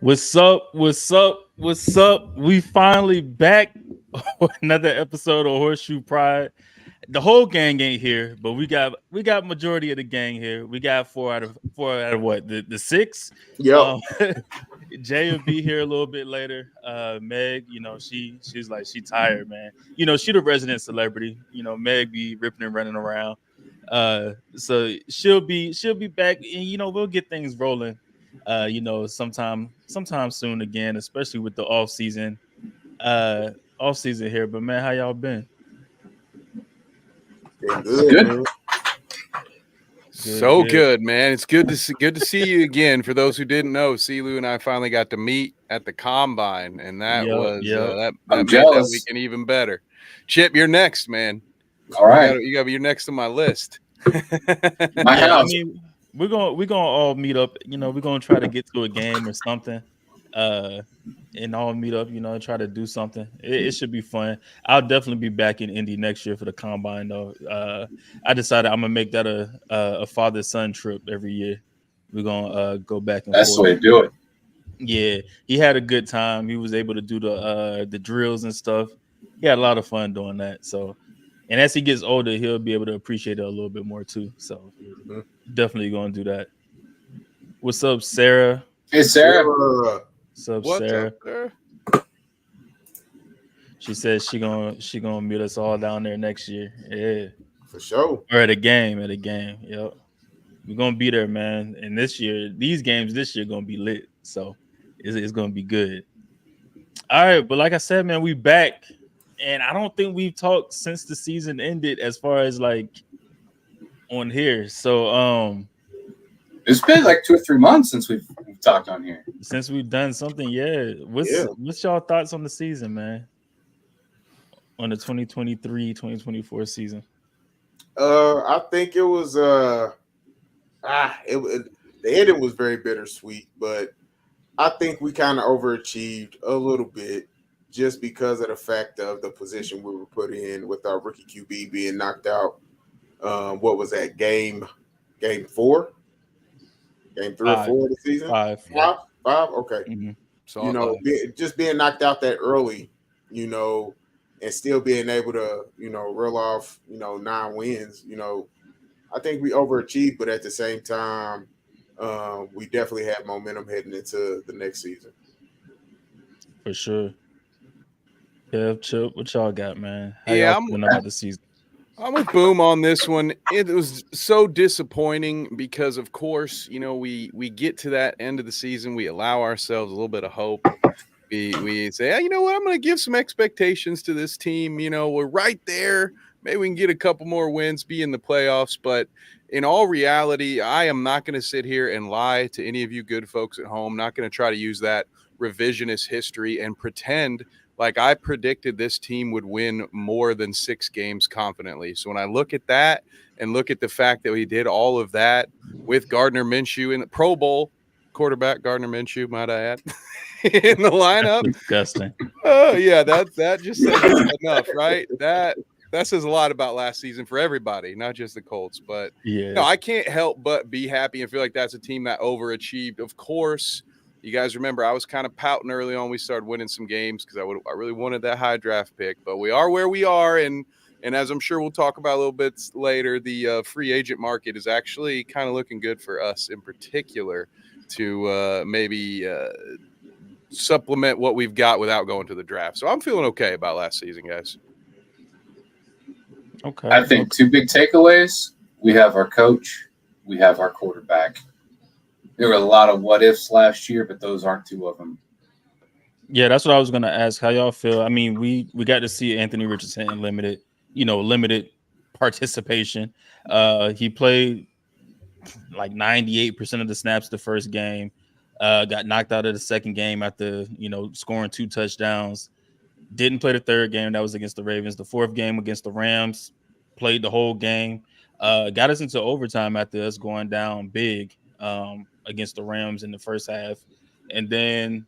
What's up? What's up? What's up? We finally back with another episode of Horseshoe Pride. The whole gang ain't here, but we got majority of the gang here. We got four out of what the six. Yep. Um, Jay will be here a little bit later. Meg, she's like she tired, man. She the resident celebrity. Meg be ripping and running around. So she'll be back, and we'll get things rolling. Sometime soon again, especially with the uh, off season here. But man, how y'all been? Been good, Good. man. Good. Good, man. It's good to see you again. For those who didn't know, Silu and I finally got to meet at the combine, and that Yep, was yep. that I'm made that jealous. weekend even better. Chip, you're next, man. All right, You're next on my list. my Yeah, I house. mean, we're gonna all meet up. We're gonna try to get to a game or something. Uh, and all meet up. Try to do something. It should be fun. I'll definitely be back in Indy next year for the combine, though. I decided I'm gonna make that a father son trip every year. We're gonna go back and That's the forth. way to do it. Yeah, he had a good time. He was able to do the drills and stuff. He had a lot of fun doing that. So, and as he gets older, he'll be able to appreciate it a little bit more too. So, definitely gonna do that. What's up, Sarah? Hey, Sarah. What's up, What's Sarah? up there? She says she gonna meet us all down there next year. Yeah, For sure. or at a game. At a game. Yep, we're gonna be there, man. And these games this year gonna be lit. So it's gonna be good. All right, but like I said, man, we back, and I don't think we've talked since the season ended, as far as like on here. So It's been like 2 or 3 months since we've talked on here. since we've done something, yeah. What's y'all thoughts on the season, man? On the 2023-2024 season. I think it was the ending was very bittersweet, but I think we kind of overachieved a little bit just because of the fact of the position we were put in with our rookie QB being knocked out. What was that game 4? Game 3 or 4 of the season? Five. Five? Okay. Mhm. So, Just being knocked out that early, and still being able to, reel off, 9 wins, I think we overachieved, but at the same time, we definitely had momentum heading into the next season. For sure. Yeah, Chip, what y'all got, man? How Yeah, y'all feeling about the season? I'm with Boom on this one. It was so disappointing because, of course, we get to that end of the season, we allow ourselves a little bit of hope. We say, hey, you know what? I'm going to give some expectations to this team. We're right there. Maybe we can get a couple more wins, be in the playoffs. But in all reality, I am not going to sit here and lie to any of you good folks at home. Not going to try to use that revisionist history and pretend like I predicted this team would win more than 6 games confidently. So when I look at that and look at the fact that we did all of that with Gardner Minshew in the Pro Bowl quarterback, Gardner Minshew, might I add, in the lineup. Disgusting. Oh, yeah, that just says enough, right? That says a lot about last season for everybody, not just the Colts. But Yeah. I can't help but be happy and feel like that's a team that overachieved. Of course, you guys remember I was kind of pouting early on. We started winning some games because I really wanted that high draft pick. But we are where we are, and as I'm sure we'll talk about a little bit later, the free agent market is actually kind of looking good for us in particular to maybe supplement what we've got without going to the draft. So I'm feeling okay about last season, guys. Okay. I think 2 big takeaways. We have our coach. We have our quarterback. There were a lot of what ifs last year, but those aren't 2 of them. Yeah, that's what I was gonna ask. How y'all feel? I mean, we got to see Anthony Richardson in limited participation. He played like 98% of the snaps the first game. Got knocked out of the second game after scoring 2 touchdowns. Didn't play the third game. That was against the Ravens. The fourth game against the Rams, played the whole game. Got us into overtime after us going down big against the Rams in the first half. And then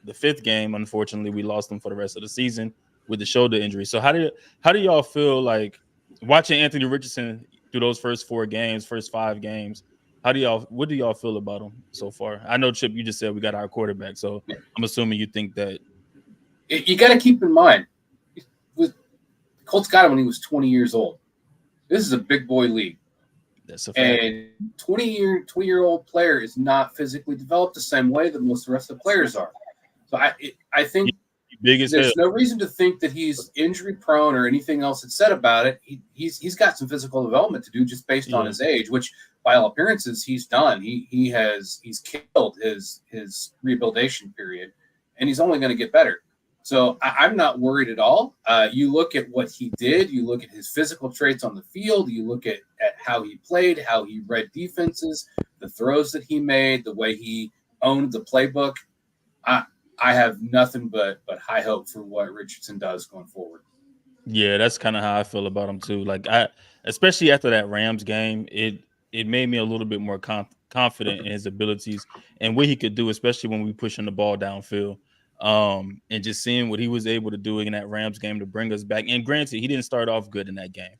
the fifth game, unfortunately, we lost them for the rest of the season with the shoulder injury. So how do y'all feel like watching Anthony Richardson through those first 5 games? What do y'all feel about him so far? I know Chip, you just said we got our quarterback, so I'm assuming you think that. You got to keep in mind, with Colts got him when he was 20 years old. This is a big boy league. That's a fact. And 20-year-old player is not physically developed the same way that most of the rest of the players are. So I think Big as hell. there's no reason to think that he's injury prone or anything else that's said about it. He's got some physical development to do just based on his age, which by all appearances he's done. He's killed his rehabilitation period, and he's only going to get better. So I'm not worried at all. You look at what he did. You look at his physical traits on the field. You look at how he played, how he read defenses, the throws that he made, the way he owned the playbook. I have nothing but high hope for what Richardson does going forward. Yeah, that's kind of how I feel about him too. Like especially after that Rams game, it made me a little bit more confident in his abilities and what he could do, especially when we pushing the ball downfield. And just seeing what he was able to do in that Rams game to bring us back. And granted, he didn't start off good in that game.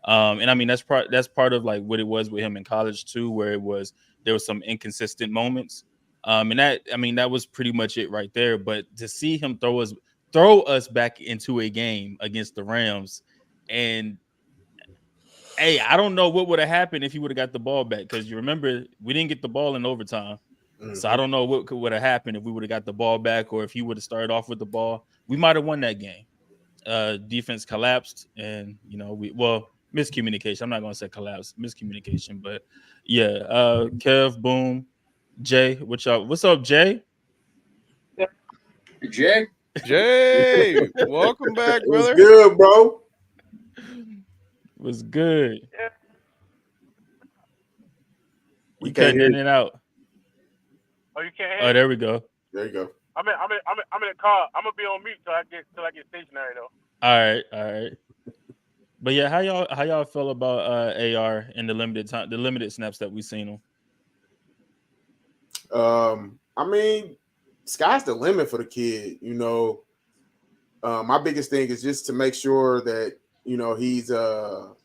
And I mean that's part of like what it was with him in college too, where there was some inconsistent moments. And that was pretty much it right there. But to see him throw us back into a game against the Rams, and hey, I don't know what would have happened if he would have got the ball back, because you remember we didn't get the ball in overtime. So I don't know what would have happened if we would have got the ball back, or if he would have started off with the ball. We might have won that game. Defense collapsed, and miscommunication. I'm not gonna say collapse, miscommunication, but yeah. Kev, Boom, Jay, what's up, Jay? Jay, welcome back, brother. What's good, bro? Was good. Yeah. We cutting in and out. Oh, you can't hear Oh, me? there we go. There you go. I'm in the car. I'm gonna be on mute till I get stationary though. All right. But yeah, how y'all feel about AR in the limited snaps that we seen him? I mean, sky's the limit for the kid. My biggest thing is just to make sure that he's that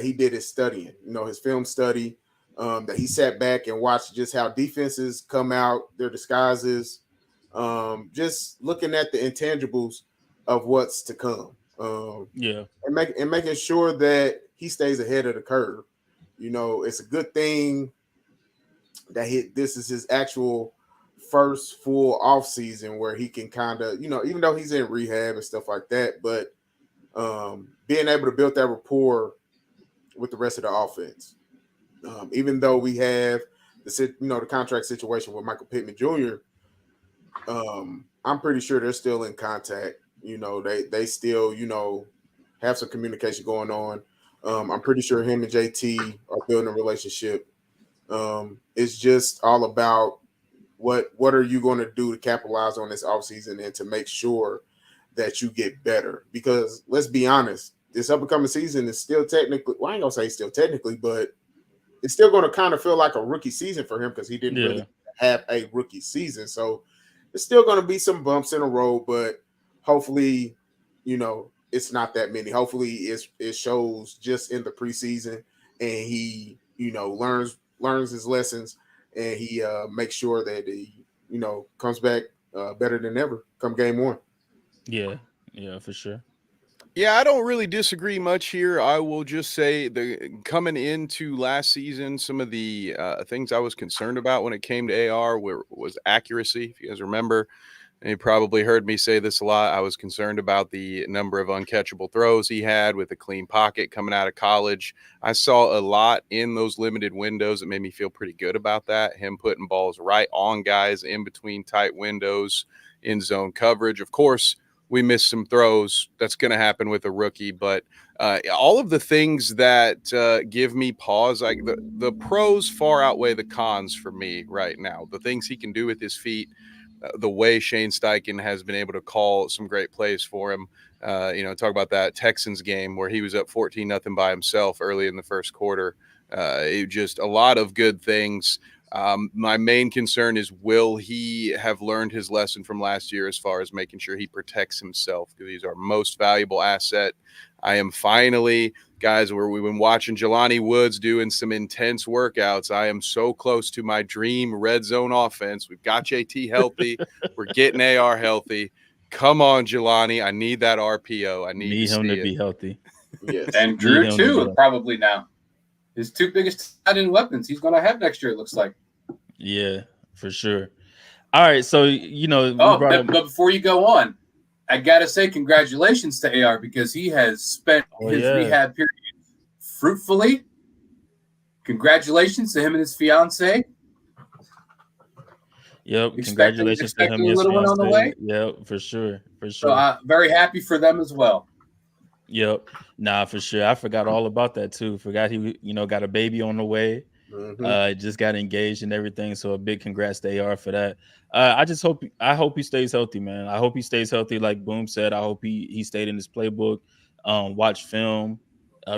he did his studying. His film study. That he sat back and watched just how defenses come out, their disguises, just looking at the intangibles of what's to come. And making sure that he stays ahead of the curve. It's a good thing that this is his actual first full off season where he can kind of, even though he's in rehab and stuff like that, but being able to build that rapport with the rest of the offense. Even though we have the contract situation with Michael Pittman Jr., I'm pretty sure they're still in contact. They still, have some communication going on. I'm pretty sure him and JT are building a relationship. It's just all about what are you going to do to capitalize on this offseason and to make sure that you get better. Because let's be honest, this upcoming season is still technically, I ain't going to say still technically, but it's still going to kind of feel like a rookie season for him because he didn't really have a rookie season. So there's still going to be some bumps in the road, but hopefully, it's not that many. Hopefully it shows just in the preseason and he, learns his lessons and he makes sure that he, comes back better than ever come game one. Yeah, for sure. Yeah, I don't really disagree much here. I will just say coming into last season, some of the things I was concerned about when it came to AR was accuracy. If you guys remember, and you probably heard me say this a lot, I was concerned about the number of uncatchable throws he had with a clean pocket coming out of college. I saw a lot in those limited windows that made me feel pretty good about that. Him putting balls right on guys in between tight windows, in zone coverage. Of course, we missed some throws. That's going to happen with a rookie, but all of the things that give me pause, like the pros far outweigh the cons for me right now. The things he can do with his feet, the way Shane Steichen has been able to call some great plays for him. Talk about that Texans game where he was up 14-0 by himself early in the first quarter. Just a lot of good things. My main concern is, will he have learned his lesson from last year as far as making sure he protects himself, because he's our most valuable asset. I am finally guys, where we've been watching Jelani Woods doing some intense workouts. I am so close to my dream red zone offense. We've got JT healthy. We're getting AR healthy. Come on, Jelani. I need that RPO. I need to him see to be healthy. Yes. And Drew too, probably now. His two biggest tight end weapons he's going to have next year, it looks like. Yeah, for sure. All right, so we brought up. But before you go on, I gotta say congratulations to AR because he has spent his rehab period fruitfully. Congratulations to him and his fiance. Yep, congratulations to him and his little one on the way. Yep, for sure. So very happy for them as well. Yep, for sure. I forgot all about that too. Forgot he got a baby on the way. Just got engaged and everything. So a big congrats to AR for that. I hope he stays healthy, man. I hope he stays healthy. Like Boom said, I hope he stayed in his playbook, watched film,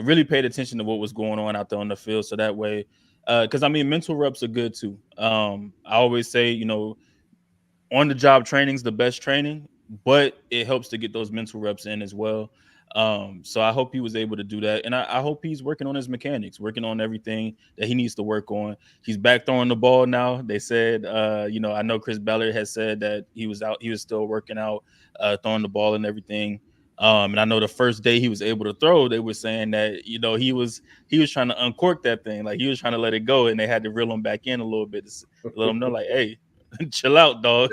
really paid attention to what was going on out there on the field. So that way, because mental reps are good too. I always say, on the job training is the best training, but it helps to get those mental reps in as well. So I hope he was able to do that. And I hope he's working on his mechanics, working on everything that he needs to work on. He's back throwing the ball now. They said, I know Chris Ballard has said that he was still working out, throwing the ball and everything. And I know the first day he was able to throw, they were saying that, he was trying to uncork that thing. Like he was trying to let it go, and they had to reel him back in a little bit to let him know, like, hey, chill out, dog.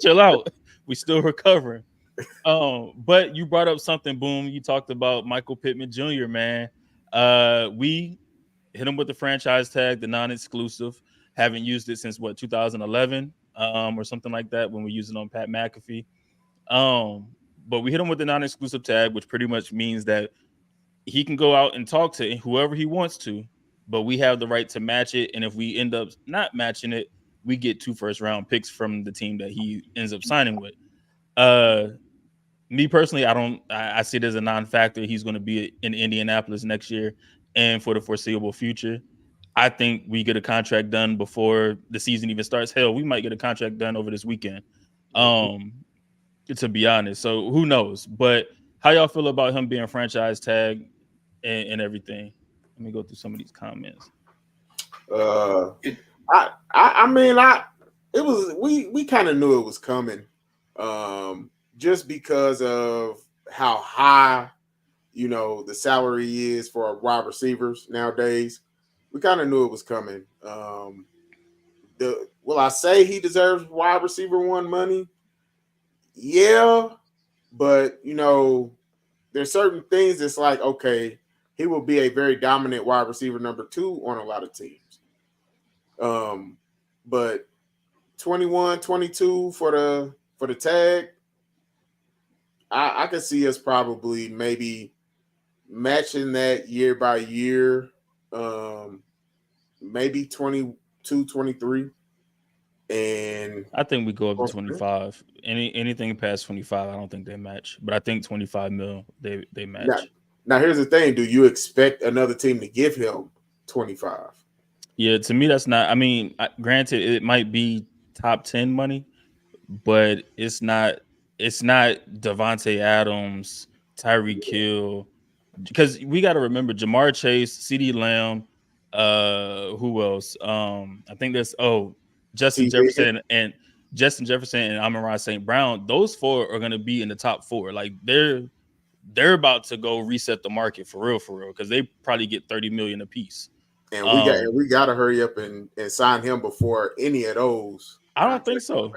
Chill out. We still recovering. But you brought up something, Boom. You talked about Michael Pittman Jr., man. We hit him with the franchise tag, the non-exclusive. Haven't used it since 2011, or something like that, when we used it on Pat McAfee. But we hit him with the non-exclusive tag, which pretty much means that he can go out and talk to whoever he wants to, but we have the right to match it. And if we end up not matching it, we get 2 first-round picks from the team that he ends up signing with. Me personally, I see it as a non-factor. He's going to be in Indianapolis next year and for the foreseeable future. I think we get a contract done before the season even starts. Hell, we might get a contract done over this weekend. To be honest. So who knows? But how y'all feel about him being franchise tag and everything? Let me go through some of these comments. We kind of knew it was coming, just because of how high, the salary is for wide receivers nowadays. We kind of knew it was coming. Will I say he deserves wide receiver 1 money? Yeah, but there's certain things that's like, okay, he will be a very dominant wide receiver number 2 on a lot of teams. But 21, 22 for the tag, I could see us probably maybe matching that year by year, maybe 22, 23. And I think we go up to 25. Anything past 25, I don't think they match. But I think 25 mil, they match. Now here's the thing: do you expect another team to give him 25? Yeah, to me, that's not. Granted, it might be top 10 money, but it's not. It's not Devontae Adams, Tyreek Hill, because we got to remember Jamar Chase, CeeDee Lamb, who else? I think there's Justin Jefferson and Amon-Ra St. Brown. Those 4 are going to be in the top 4. Like they're about to go reset the market for real, because they probably get 30 million a piece. And we got to hurry up and sign him before any of those. I don't think so.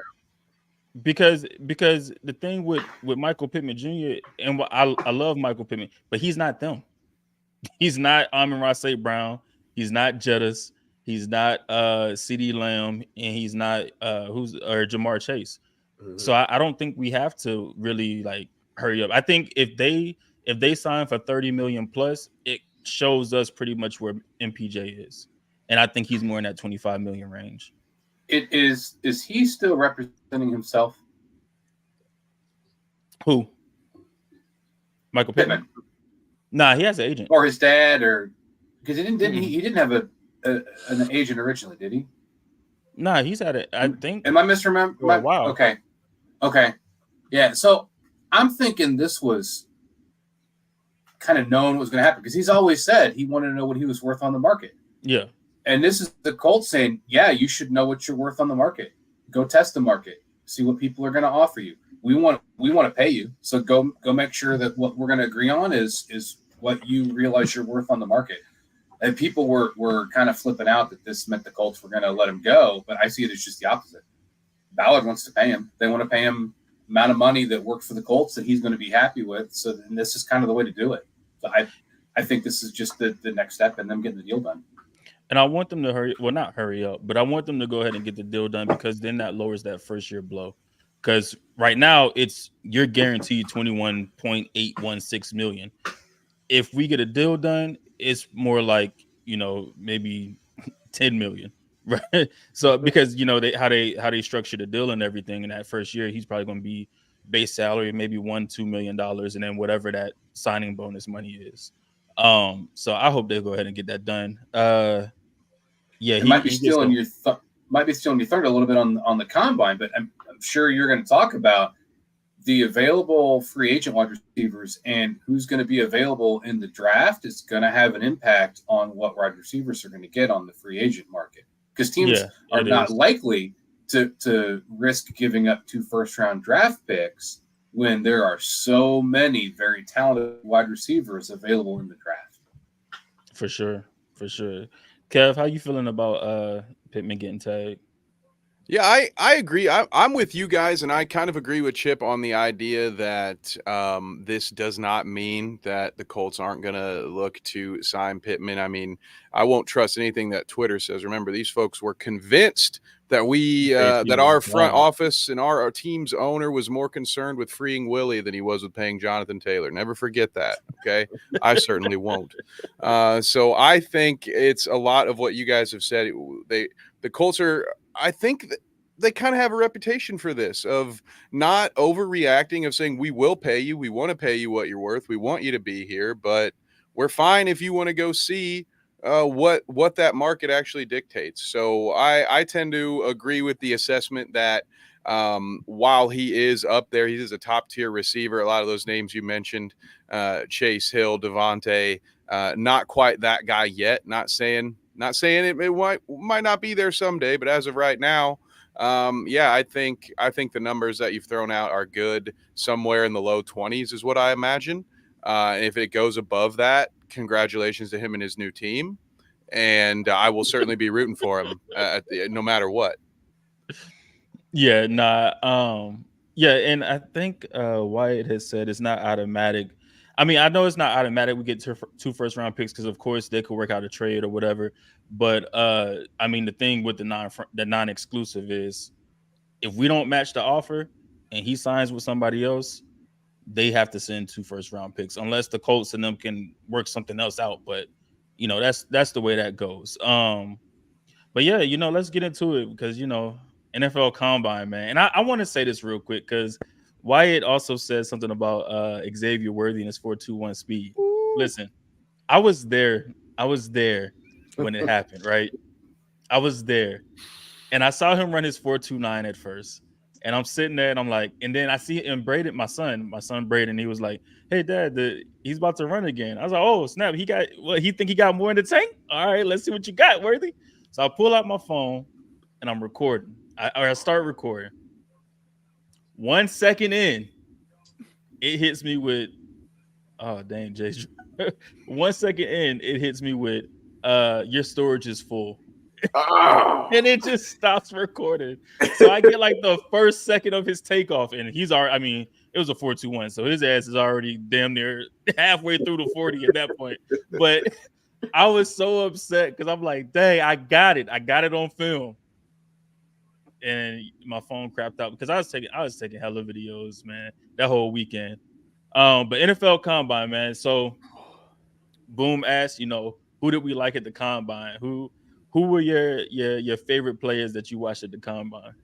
Because the thing with Michael Pittman Jr. and I love Michael Pittman, but he's not them. He's not Amon-Ra St. Brown. He's not Jettis. He's not CeeDee Lamb, and he's not or Jamar Chase. Mm-hmm. So I don't think we have to really like hurry up. I think if they sign for 30 million plus, it shows us pretty much where MPJ is, and I think he's more in that 25 million range. It is he still representing himself? Who? Michael Pittman? Nah, he has an agent. Or his dad, or because he didn't have an agent originally, did he? Nah, he's had it. I think. Am I misremembering? Wow. Okay. Yeah. So I'm thinking this was. kind of known what was going to happen because he's always said he wanted to know what he was worth on the market. Yeah. And this is the Colts saying, yeah, you should know what you're worth on the market. Go test the market, see what people are going to offer you. We want to pay you, so go make sure that what we're going to agree on is what you realize you're worth on the market. And people were kind of flipping out that this meant the Colts were going to let him go, but I see it as just the opposite. Ballard wants to pay him. They want to pay him amount of money that works for the Colts that he's going to be happy with. So then this is kind of the way to do it. So I think this is just the next step in them getting the deal done. And I want them to not hurry up, but I want them to go ahead and get the deal done because then that lowers that first year blow. Because right now you're guaranteed $21.816 million. If we get a deal done, it's more like, maybe 10 million. Right. So because how they structure the deal and everything in that first year, he's probably going to be base salary, maybe $1-2 million, and then whatever that signing bonus money is. So I hope they go ahead and get that done. Yeah, it might be stealing your thunder a little bit on the combine, but I'm sure you're going to talk about the available free agent wide receivers and who's going to be available in the draft is going to have an impact on what wide receivers are going to get on the free agent market because teams are not likely to risk giving up 2 first-round draft picks when there are so many very talented wide receivers available in the draft. For sure. Kev, how you feeling about Pittman getting tagged? Yeah, I agree. I'm with you guys, and I kind of agree with Chip on the idea that this does not mean that the Colts aren't going to look to sign Pittman. I mean, I won't trust anything that Twitter says. Remember, these folks were convinced that that our front office and our team's owner was more concerned with freeing Willie than he was with paying Jonathan Taylor. Never forget that, okay? I certainly won't. So I think it's a lot of what you guys have said. The Colts are – I think that they kind of have a reputation for this of not overreacting, of saying, we will pay you. We want to pay you what you're worth. We want you to be here, but we're fine if you want to go see what that market actually dictates. So I tend to agree with the assessment that while he is up there, he is a top tier receiver. A lot of those names you mentioned, Chase Hill, Devontae, not quite that guy yet. Not saying it might not be there someday, but as of right now, I think the numbers that you've thrown out are good. Somewhere in the low 20s is what I imagine. If it goes above that, congratulations to him and his new team, and I will certainly be rooting for him no matter what. Yeah, nah. Yeah, and I think Wyatt has said it's not automatic. I mean, I know it's not automatic. We get 2 first-round picks because, of course, they could work out a trade or whatever. But I mean, the thing with the non-exclusive is if we don't match the offer and he signs with somebody else, they have to send 2 first-round picks unless the Colts and them can work something else out. But that's the way that goes. But yeah, let's get into it because NFL Combine, man. And I want to say this real quick because Wyatt also said something about Xavier Worthy and his 4.21 speed. Listen, I was there when it happened, right? I was there. And I saw him run his 4.29 at first. And I'm sitting there and I'm like, and then I see him Braden, my son Braden, he was like, hey, Dad, he's about to run again. I was like, oh, snap. He think he got more in the tank? All right, let's see what you got, Worthy. So I pull out my phone and I'm recording. I start recording. 1 second in, it hits me with, oh, dang, Jay. 1 second in, it hits me with, your storage is full. And it just stops recording. So I get like the first second of his takeoff, and he's already, I mean, it was a 4.21, so his ass is already damn near halfway through the 40 at that point. But I was so upset because I'm like, dang, I got it on film. And my phone crapped out because I was taking hella videos, man, that whole weekend. But NFL Combine, man. So Boom asked, who did we like at the Combine? Who were your favorite players that you watched at the Combine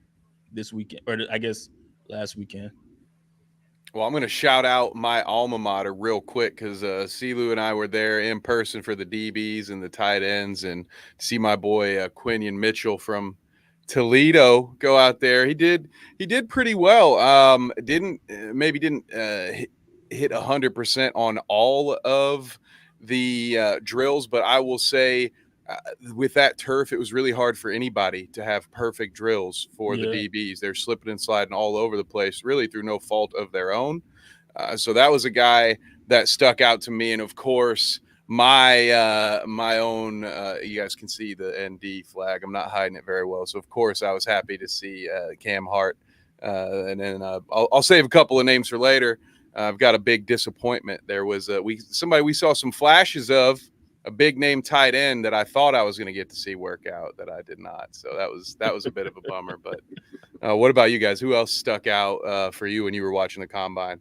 this weekend, or I guess last weekend? Well, I'm going to shout out my alma mater real quick because Silu and I were there in person for the DBs and the tight ends, and see my boy Quinion Mitchell from Toledo go out there. He did pretty well. Didn't hit 100% on all of the drills, but I will say uh, with that turf, it was really hard for anybody to have perfect drills for the Yeah. DBs. They're slipping and sliding all over the place, really through no fault of their own. So that was a guy that stuck out to me, and of course, my own. You guys can see the ND flag. I'm not hiding it very well, so of course, I was happy to see Cam Hart. And then I'll save a couple of names for later. I've got a big disappointment. There was we saw some flashes of a big name tight end that I thought I was going to get to see work out that I did not. So that was a bit of a bummer. But what about you guys? Who else stuck out for you when you were watching the combine?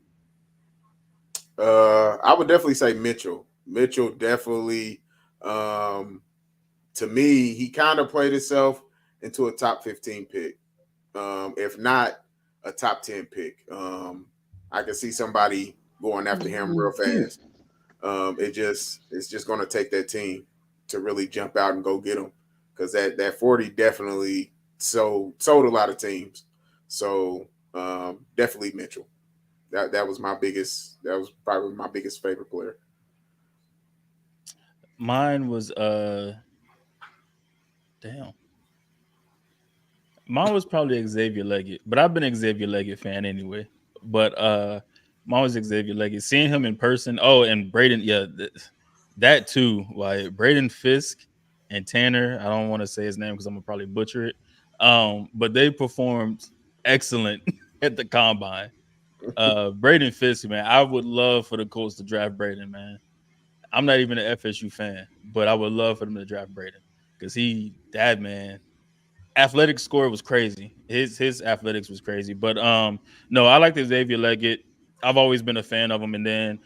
I would definitely say Mitchell. Mitchell definitely, to me, he kind of played himself into a top 15 pick, if not a top 10 pick. I can see somebody going after him real fast. It's just going to take that team to really jump out and go get him, because that 40 definitely sold a lot of teams. So definitely Mitchell. That was my biggest. That was probably my biggest favorite player. Mine was damn. Mine was probably Xavier Leggett, but I've been an Xavier Leggett fan anyway. But mine was Xavier Leggett. Seeing him in person. Oh, and Braden, yeah, that too. Like Braden Fisk and Tanner. I don't want to say his name because I'm gonna probably butcher it. But they performed excellent at the combine. Braden Fisk, man. I would love for the Colts to draft Braden, man. I'm not even an FSU fan, but I would love for them to draft Braden because that man, athletic score was crazy. His athletics was crazy. But no, I like Xavier Leggett. I've always been a fan of him. And then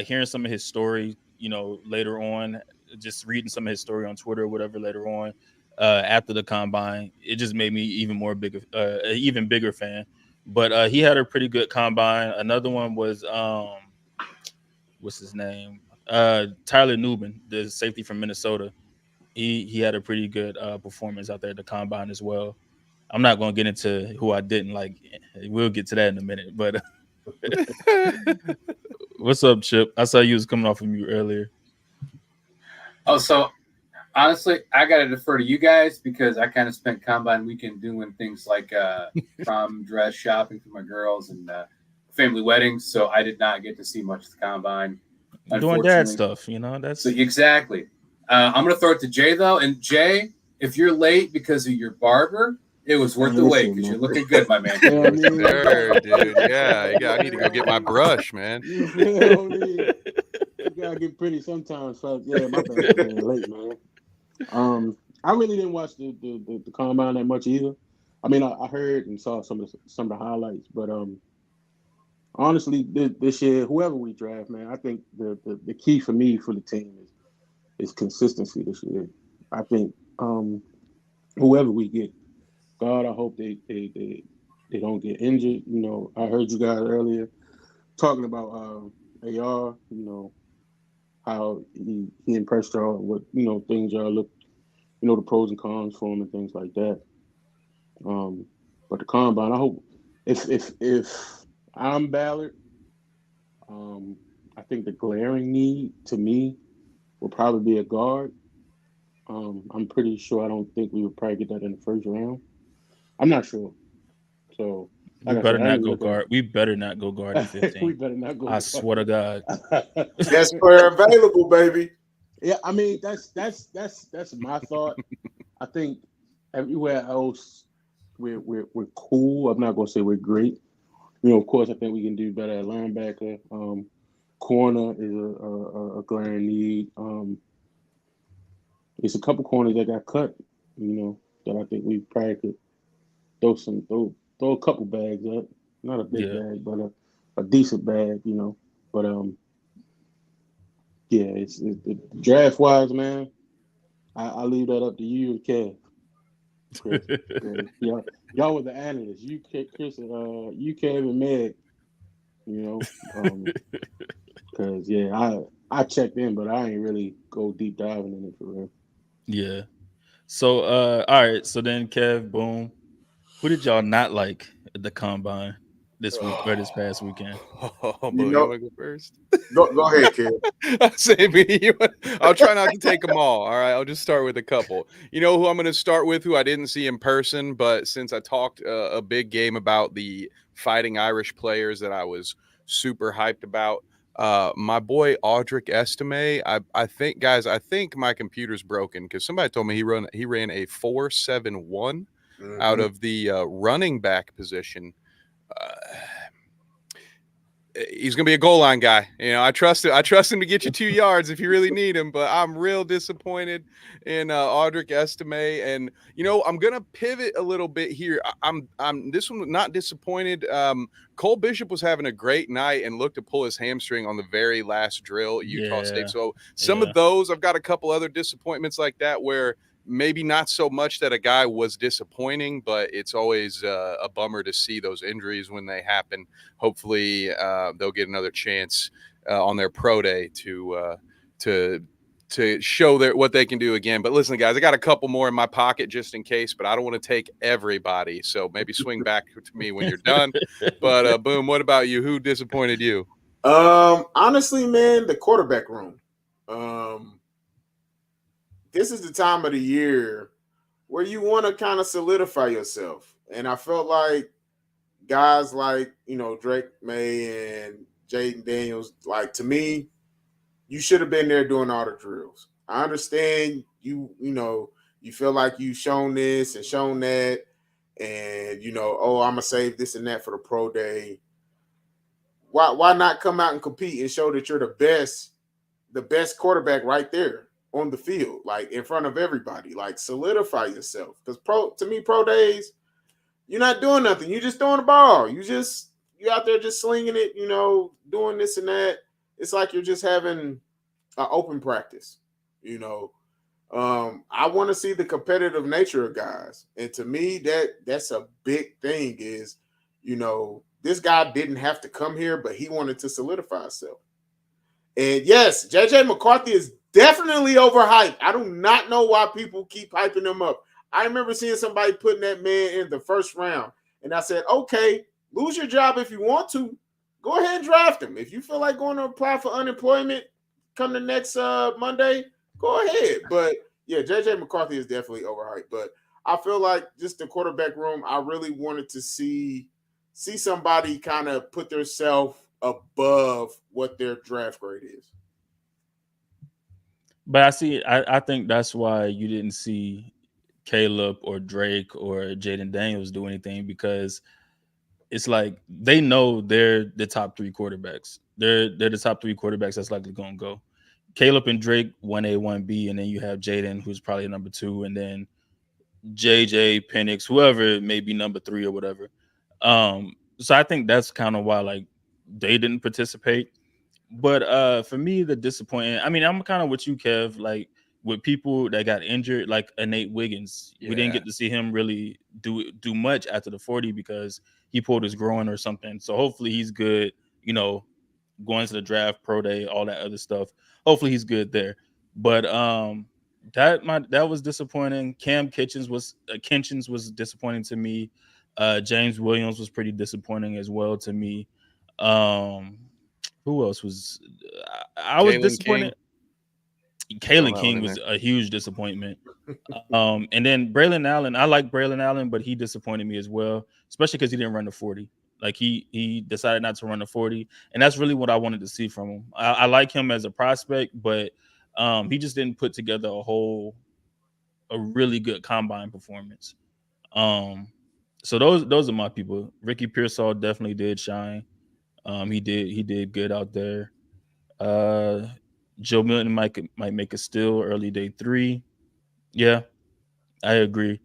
hearing some of his story, later on, just reading some of his story on Twitter or whatever later on, after the combine, it just made me even bigger fan. But he had a pretty good combine. Another one was what's his name? Tyler Nubin, the safety from Minnesota. He had a pretty good performance out there at the combine as well. I'm not going to get into who I didn't like. We'll get to that in a minute. But what's up, Chip? I saw you was coming off of mute earlier. Oh, so honestly, I got to defer to you guys because I kind of spent combine weekend doing things like prom dress shopping for my girls and family weddings. So I did not get to see much of the combine. Doing dad stuff, that's so exactly. I'm going to throw it to Jay though. And Jay, if you're late because of your barber, it was worth the wait because you're looking good, my man. Sure, dude. Yeah, I need to go get my brush, man. You feel me? You gotta get pretty sometimes, folks. Yeah, my bad for being late, man. I really didn't watch the combine that much either. I mean, I heard and saw some of the highlights, but honestly, this year, whoever we draft, man, I think the key for me for the team is consistency this year. I think whoever we get, God, I hope they don't get injured. I heard you guys earlier talking about AR. How he impressed y'all, what things y'all look, the pros and cons for him and things like that. But the combine, I hope if I'm Ballard, I think the glaring need to me will probably be a guard. I'm pretty sure I don't think we would probably get that in the first round. I'm not sure. So we better not go guard. We better not go guard at 15. We better not go. I swear to God. Best player available, baby. Yeah, I mean that's my thought. I think everywhere else we're cool. I'm not gonna say we're great. Of course, I think we can do better at linebacker. Corner is a glaring need. It's a couple corners that got cut. That I think we probably could throw a couple bags up. Not a big bag, but a decent bag. But yeah, it's draft wise, man. I leave that up to you and Kev. Chris. Y'all were the analysts. You, Chris, you, Kev, and Meg. Because I checked in, but I ain't really go deep diving in it for real. Yeah. So all right. So then Kev, boom. Who did y'all not like at the combine? this week or this past weekend. Oh, You Bo, you know, want to go first? go ahead, kid. I'll try not to take them all right, I'll just start with a couple. You know who I'm going to start with, who I didn't see in person, but since I talked a big game about the Fighting Irish players that I was super hyped about, my boy Audric Estime. I think, guys, I think my computer's broken because somebody told me he ran a 4.71 out Mhm. of the running back position. uh, he's gonna be a goal line guy. You know, I trust it. I trust him to get you 2 yards if you really need him. But I'm real disappointed in Audric Estime, and you know, I'm gonna pivot a little bit here. I'm this one not disappointed. Cole Bishop was having a great night and looked to pull his hamstring on the very last drill at Utah State. Yeah, So some yeah. of those, I've got a couple other disappointments like that where maybe not so much that a guy was disappointing, but it's always a bummer to see those injuries when they happen. Hopefully, they'll get another chance on their pro day to show what they can do again. But listen, guys, I got a couple more in my pocket just in case, but I don't want to take everybody. So maybe swing back to me when you're done. But Boom, what about you? Who disappointed you? Honestly, man, the quarterback room. Um, this is the time of the year where you want to kind of solidify yourself, and I felt like guys like Drake May and Jaden Daniels, like to me, you should have been there doing all the drills. I understand you feel like you've shown this and shown that, and oh, I'm gonna save this and that for the pro day. Why not come out and compete and show that you're the best quarterback right there on the field, like in front of everybody, like solidify yourself. Because pro days, you're not doing nothing. You're just throwing the ball. You out there just slinging it, doing this and that. It's like you're just having an open practice, you know. I want to see the competitive nature of guys. And to me, that's a big thing is, this guy didn't have to come here, but he wanted to solidify himself. And yes, JJ McCarthy is definitely overhyped. I do not know why people keep hyping him up. I remember seeing somebody putting that man in the first round, and I said, okay, lose your job if you want to. Go ahead and draft him. If you feel like going to apply for unemployment come the next Monday, go ahead. But yeah, JJ McCarthy is definitely overhyped. But I feel like just the quarterback room, I really wanted to see somebody kind of put themselves above what their draft grade is. But I think that's why you didn't see Caleb or Drake or Jaden Daniels do anything, because it's like they know they're the top three quarterbacks. They're the top three quarterbacks that's likely going to go. Caleb and Drake 1A, 1B, and then you have Jaden, who's probably number two, and then JJ, Penix, whoever may be number three or whatever. So I think that's kind of why like they didn't participate. But for me, the disappointing, I mean, I'm kind of with you, Kev, like with people that got injured, like a Nate Wiggins. We didn't Yeah. get to see him really do much after the 40 because he pulled his groin or something. So hopefully he's good, going to the draft, pro day, all that other stuff. Hopefully he's good there. But that was disappointing. Cam Kitchens was disappointing to me. James Williams was pretty disappointing as well to me. Um, who else was? I was Kalen King. disappointed. Throw Kalen that one King in was there. a huge disappointment. And then Braylon Allen. I like Braylon Allen, but he disappointed me as well, especially because he didn't run the 40. Like he decided not to run the 40, and that's really what I wanted to see from him. I like him as a prospect, but he just didn't put together a really good combine performance. Um, so those are my people. Ricky Pearsall definitely did shine. He did good out there. Uh, Joe Milton might make a steal early day three. Yeah, I agree.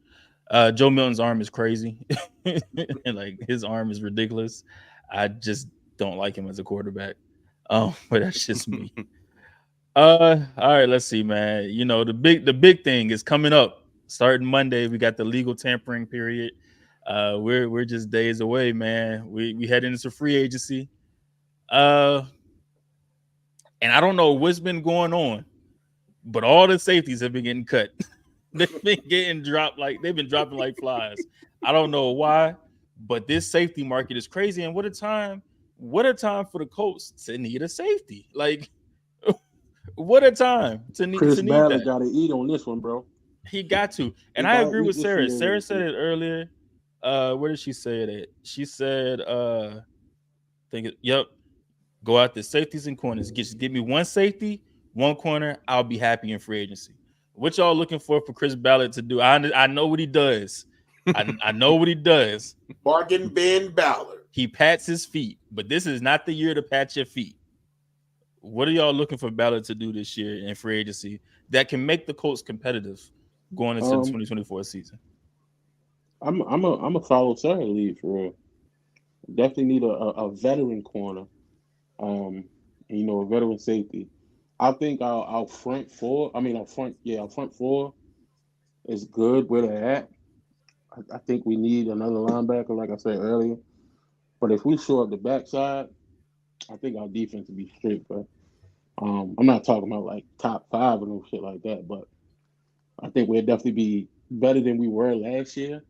Joe Milton's arm is crazy. And like his arm is ridiculous. I just don't like him as a quarterback. But that's just me. All right, let's see, man. The big thing is coming up. Starting Monday, we got the legal tampering period. We're just days away, man. We head into free agency. Uh, and I don't know what's been going on, but all the safeties have been getting cut. They've been getting dropped, like they've been dropping like flies. I don't know why, But this safety market is crazy. And what a time for the Colts to need a safety. Like, what a time to Chris need Ballard that. got to eat on this one, bro. He got to. And He I got to agree eat with this free Sarah. Sarah said agency. it earlier. Where did she say it at? She said, yep, go out the safeties and corners. Give me one safety, one corner. I'll be happy in free agency. What y'all looking for Chris Ballard to do? I know what he does. I know what he does. Bargain bin Ballard. He pats his feet, but this is not the year to pat your feet. What are y'all looking for Ballard to do this year in free agency that can make the Colts competitive going into the 2024 season? I'm a follow Sarah lead for real. Definitely need a veteran corner. A veteran safety. I think our front four. Our front four is good where they're at. I think we need another linebacker, like I said earlier. But if we show up the backside, I think our defense will be straight. But I'm not talking about like top 5 or no shit like that. But I think we'll definitely be better than we were last year.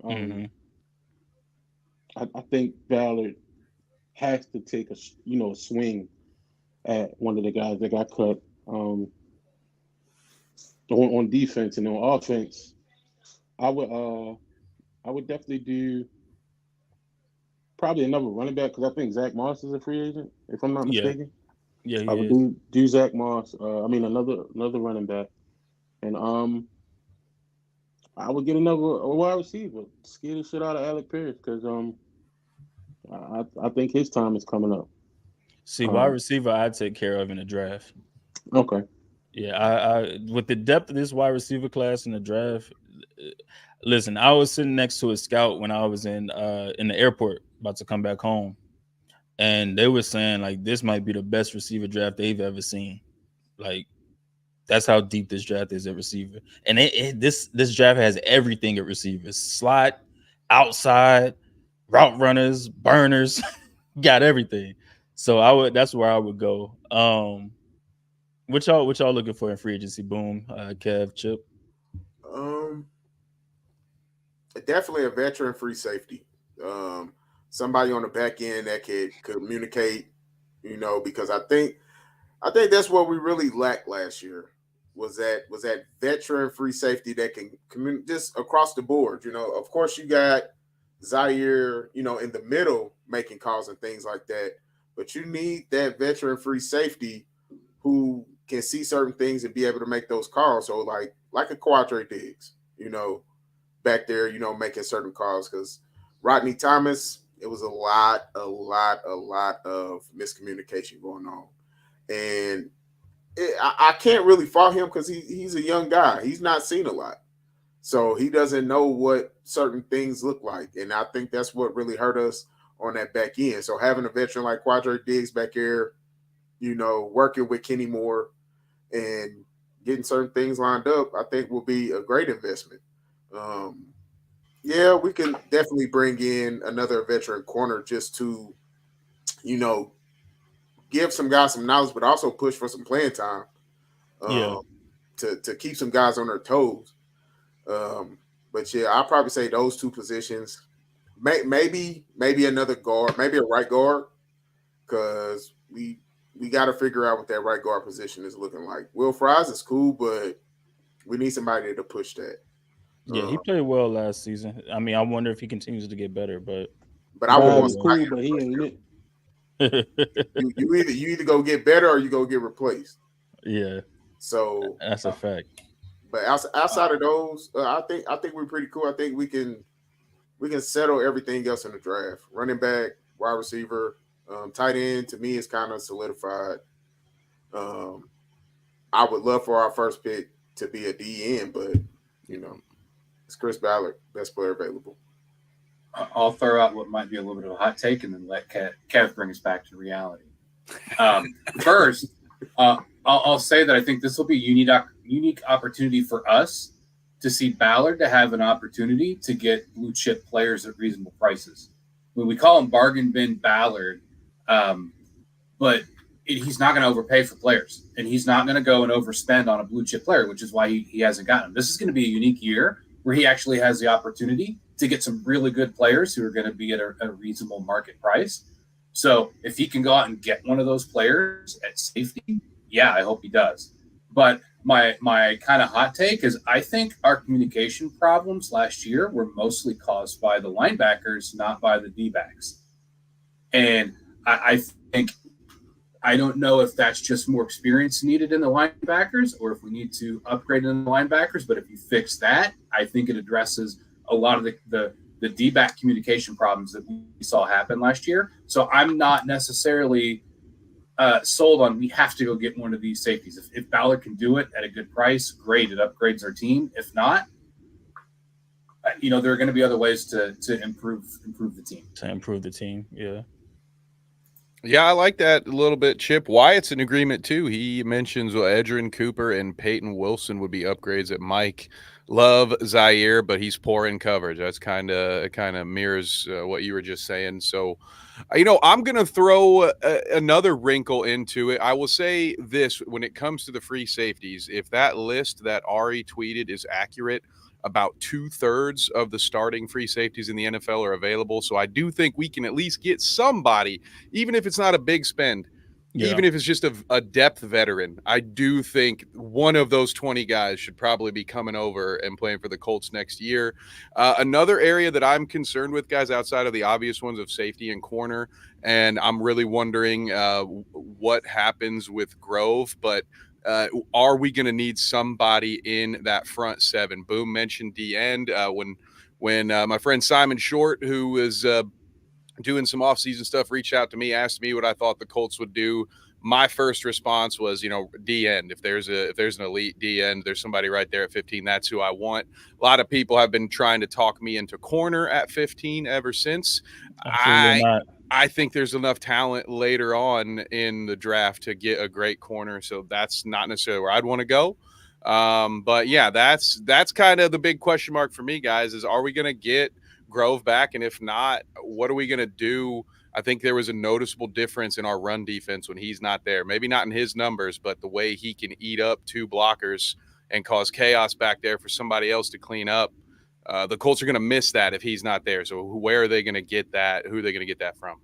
I think Ballard has to take a swing at one of the guys that got cut on defense. And on offense. I would definitely do probably another running back because I think Zach Moss is a free agent, if I'm not mistaken. Yeah, I would do Zach Moss. Another running back, and I would get another wide receiver. Scare the shit out of Alec Pierce because I think his time is coming up. See, wide receiver, I'd take care of in the draft. Okay. Yeah, I with the depth of this wide receiver class in the draft. Listen, I was sitting next to a scout when I was in the airport about to come back home, and they were saying like this might be the best receiver draft they've ever seen. Like that's how deep this draft is at receiver, and this draft has everything at receivers: slot, outside, route runners, burners, got everything. So that's where I would go. What y'all looking for in free agency? Boom, Kev, Chip. Definitely a veteran free safety. Somebody on the back end that could communicate, because I think that's what we really lacked last year was that veteran free safety that can communicate just across the board. Of course you got Zaire, in the middle making calls and things like that, but you need that veteran free safety who can see certain things and be able to make those calls. So like a Quadre Diggs, back there, making certain calls because Rodney Thomas, it was a lot of miscommunication going on. And I can't really fault him because he's a young guy. He's not seen a lot. So he doesn't know what certain things look like. And I think that's what really hurt us on that back end. So having a veteran like Quadre Diggs back here, working with Kenny Moore and getting certain things lined up, I think will be a great investment. Yeah, we can definitely bring in another veteran corner just to, give some guys some knowledge, but also push for some playing time. To keep some guys on their toes. But yeah, I'll probably say those two positions. Maybe another guard, maybe a right guard, because we got to figure out what that right guard position is looking like. Will Fries is cool, but we need somebody to push that. Yeah, he played well last season. I mean, I wonder if he continues to get better, but I would want cool, but he ain't it. you either go get better or you go get replaced. Yeah. So that's a fact. But outside of those, I think we're pretty cool. I think we can settle everything else in the draft. Running back, wide receiver, tight end to me is kind of solidified. I would love for our first pick to be a DN, but it's Chris Ballard, best player available. I'll throw out what might be a little bit of a hot take and then let Kev bring us back to reality. First, I'll say that I think this will be a unique opportunity for us to see Ballard to have an opportunity to get blue chip players at reasonable prices. We call him bargain bin Ballard, but he's not going to overpay for players, and he's not going to go and overspend on a blue chip player, which is why he hasn't gotten him. This is going to be a unique year where he actually has the opportunity to get some really good players who are going to be at a reasonable market price. So if he can go out and get one of those players at safety, yeah, I hope he does. But my kind of hot take is I think our communication problems last year were mostly caused by the linebackers, not by the D backs. And I think I don't know if that's just more experience needed in the linebackers or if we need to upgrade in the linebackers. But if you fix that, I think it addresses a lot of the D back communication problems that we saw happen last year. So I'm not necessarily sold on we have to go get one of these safeties. If Ballard can do it at a good price, great. It upgrades our team. If not, there are going to be other ways to improve the team. To improve the team, yeah. Yeah, I like that a little bit. Chip Wyatt's in agreement too. He mentions Edgerrin Cooper and Peyton Wilson would be upgrades at Mike. Love Zaire, but he's poor in coverage. That's kind of mirrors what you were just saying. So, I'm going to throw another wrinkle into it. I will say this when it comes to the free safeties, if that list that Ari tweeted is accurate, about 2/3 of the starting free safeties in the NFL are available. So I do think we can at least get somebody, even if it's not a big spend, even if it's just a depth veteran. I do think one of those 20 guys should probably be coming over and playing for the Colts next year. Another area that I'm concerned with, guys, outside of the obvious ones of safety and corner, and I'm really wondering what happens with Grove, but are we going to need somebody in that front seven? Boom mentioned D end when my friend Simon Short, who was doing some offseason stuff, reached out to me, asked me what I thought the Colts would do. My first response was, D end. If there's an elite D end, there's somebody right there at 15. That's who I want. A lot of people have been trying to talk me into corner at 15 ever since. Absolutely not. I think there's enough talent later on in the draft to get a great corner. So that's not necessarily where I'd want to go. But yeah, that's kind of the big question mark for me, guys, is are we going to get Grove back? And if not, what are we going to do? I think there was a noticeable difference in our run defense when he's not there. Maybe not in his numbers, but the way he can eat up two blockers and cause chaos back there for somebody else to clean up. The Colts are going to miss that if he's not there. So where are they going to get that? Who are they going to get that from?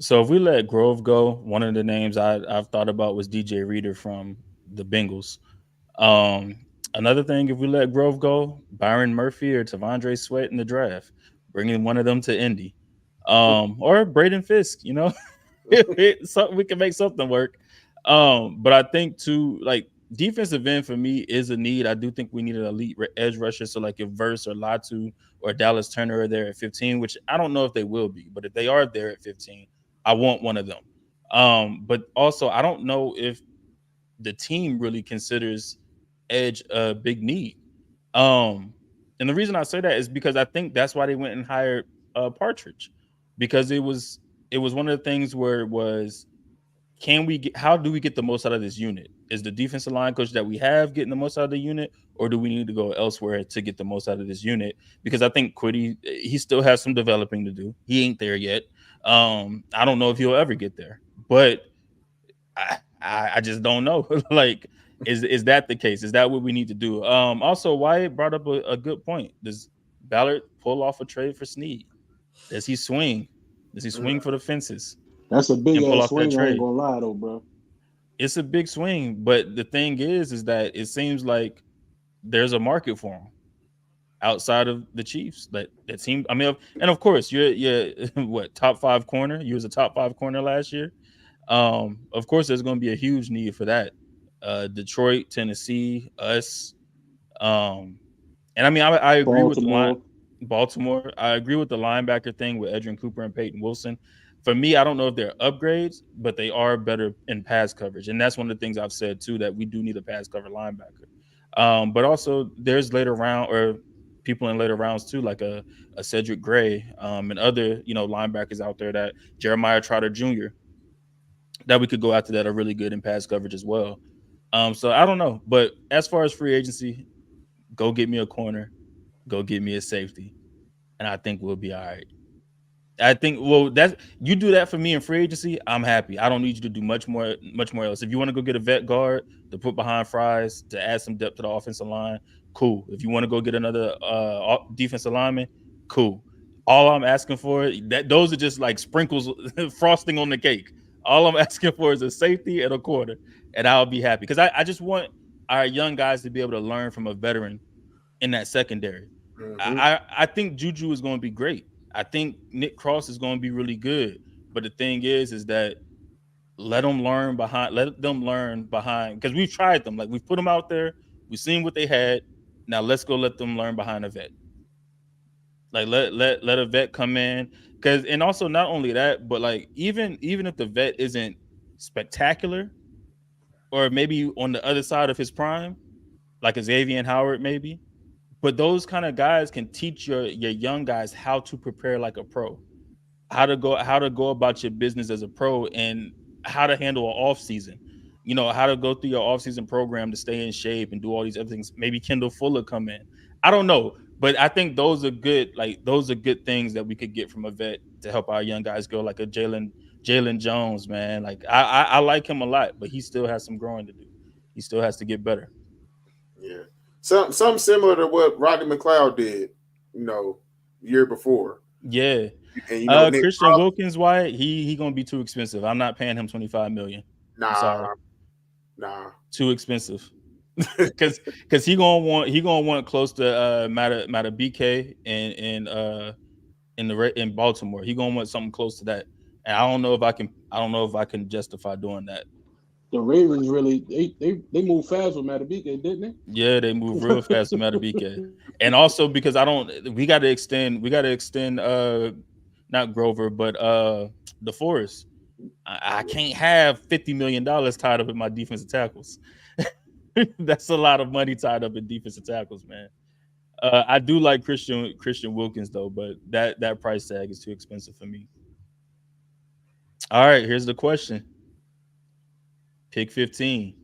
So if we let Grove go, one of the names I've thought about was DJ Reader from the Bengals. Another thing, if we let Grove go, Byron Murphy or Tavondre Sweat in the draft, bringing one of them to Indy, or Braden Fisk. So we can make something work. But I think too, like defensive end for me is a need. I do think we need an elite edge rusher. So like if Verse or Latu or Dallas Turner are there at 15, which I don't know if they will be, but if they are there at 15, I want one of them. But also I don't know if the team really considers edge a big need. And the reason I say that is because I think that's why they went and hired Partridge, because it was one of the things where it was, how do we get the most out of this unit? Is the defensive line coach that we have getting the most out of the unit, or do we need to go elsewhere to get the most out of this unit? Because I think Quiddy, he still has some developing to do. He ain't there yet. I don't know if he'll ever get there, but I just don't know. Like, is that the case? Is that what we need to do? Also, Wyatt brought up a good point. Does Ballard pull off a trade for Snead? Does he swing? Does he swing for the fences? That's a big pull ass off that swing. I trade? ain't gonna lie though, bro. It's a big swing, but the thing is that it seems like there's a market for him outside of the Chiefs. That seems. I mean, and of course, you're what, top 5 corner? You was a top 5 corner last year. Of course, there's going to be a huge need for that. Detroit, Tennessee, us. And I mean, I agree with the line. Baltimore. I agree with the linebacker thing with Edgerrin Cooper and Peyton Wilson. For me, I don't know if they're upgrades, but they are better in pass coverage. And that's one of the things I've said too, that we do need a pass cover linebacker. But also there's later round or people in later rounds too, like a Cedric Gray, and other, linebackers out there, that Jeremiah Trotter Jr., that we could go after, that are really good in pass coverage as well. So I don't know. But as far as free agency, go get me a corner, go get me a safety, and I think we'll be all right. I think, that's, you do that for me in free agency, I'm happy. I don't need you to do much more else. If you want to go get a vet guard to put behind Fries to add some depth to the offensive line, cool. If you want to go get another defensive lineman, Cool. All I'm asking for those are just like sprinkles, frosting on the cake. All I'm asking for is a safety and a quarter, and I'll be happy because I just want our young guys to be able to learn from a veteran in that secondary. Mhm. I think Juju is going to be great. I think Nick Cross is going to be really good. But the thing is that let them learn behind because we've tried them. Like we've put them out there, we've seen what they had. Now let's go let them learn behind a vet. Like let a vet come in because and also not only that, but like even if the vet isn't spectacular or maybe on the other side of his prime, like a Xavier Howard maybe, but those kind of guys can teach your young guys how to prepare like a pro, how to go about your business as a pro, and how to handle an off season. You know how to go through your off season program to stay in shape and do all these other things. Maybe Kendall Fuller come in. I don't know, but I think those are good. Like those are good things that we could get from a vet to help our young guys go. Like a Jalen Jones, man. Like I like him a lot, but he still has some growing to do. He still has to get better. Yeah. Something similar to what Rodney McLeod did, year before. Yeah. And Nick Christian Cross, Wilkins, Wyatt, he gonna be too expensive. I'm not paying him 25 million. I'm sorry. nah. Too expensive. Cause he gonna want close to Matter BK in Baltimore. He gonna want something close to that. And I don't know if I can justify doing that. The Ravens really they moved fast with Matabike, didn't Yeah, they move real they? fast with Matter BK. And also because we gotta extend not Grover, but DeForest. I can't have $50 million tied up in my defensive tackles. That's a lot of money tied up in defensive tackles, man. I do like Christian Wilkins though, but that price tag is too expensive for me. All right, here's the question. Pick 15.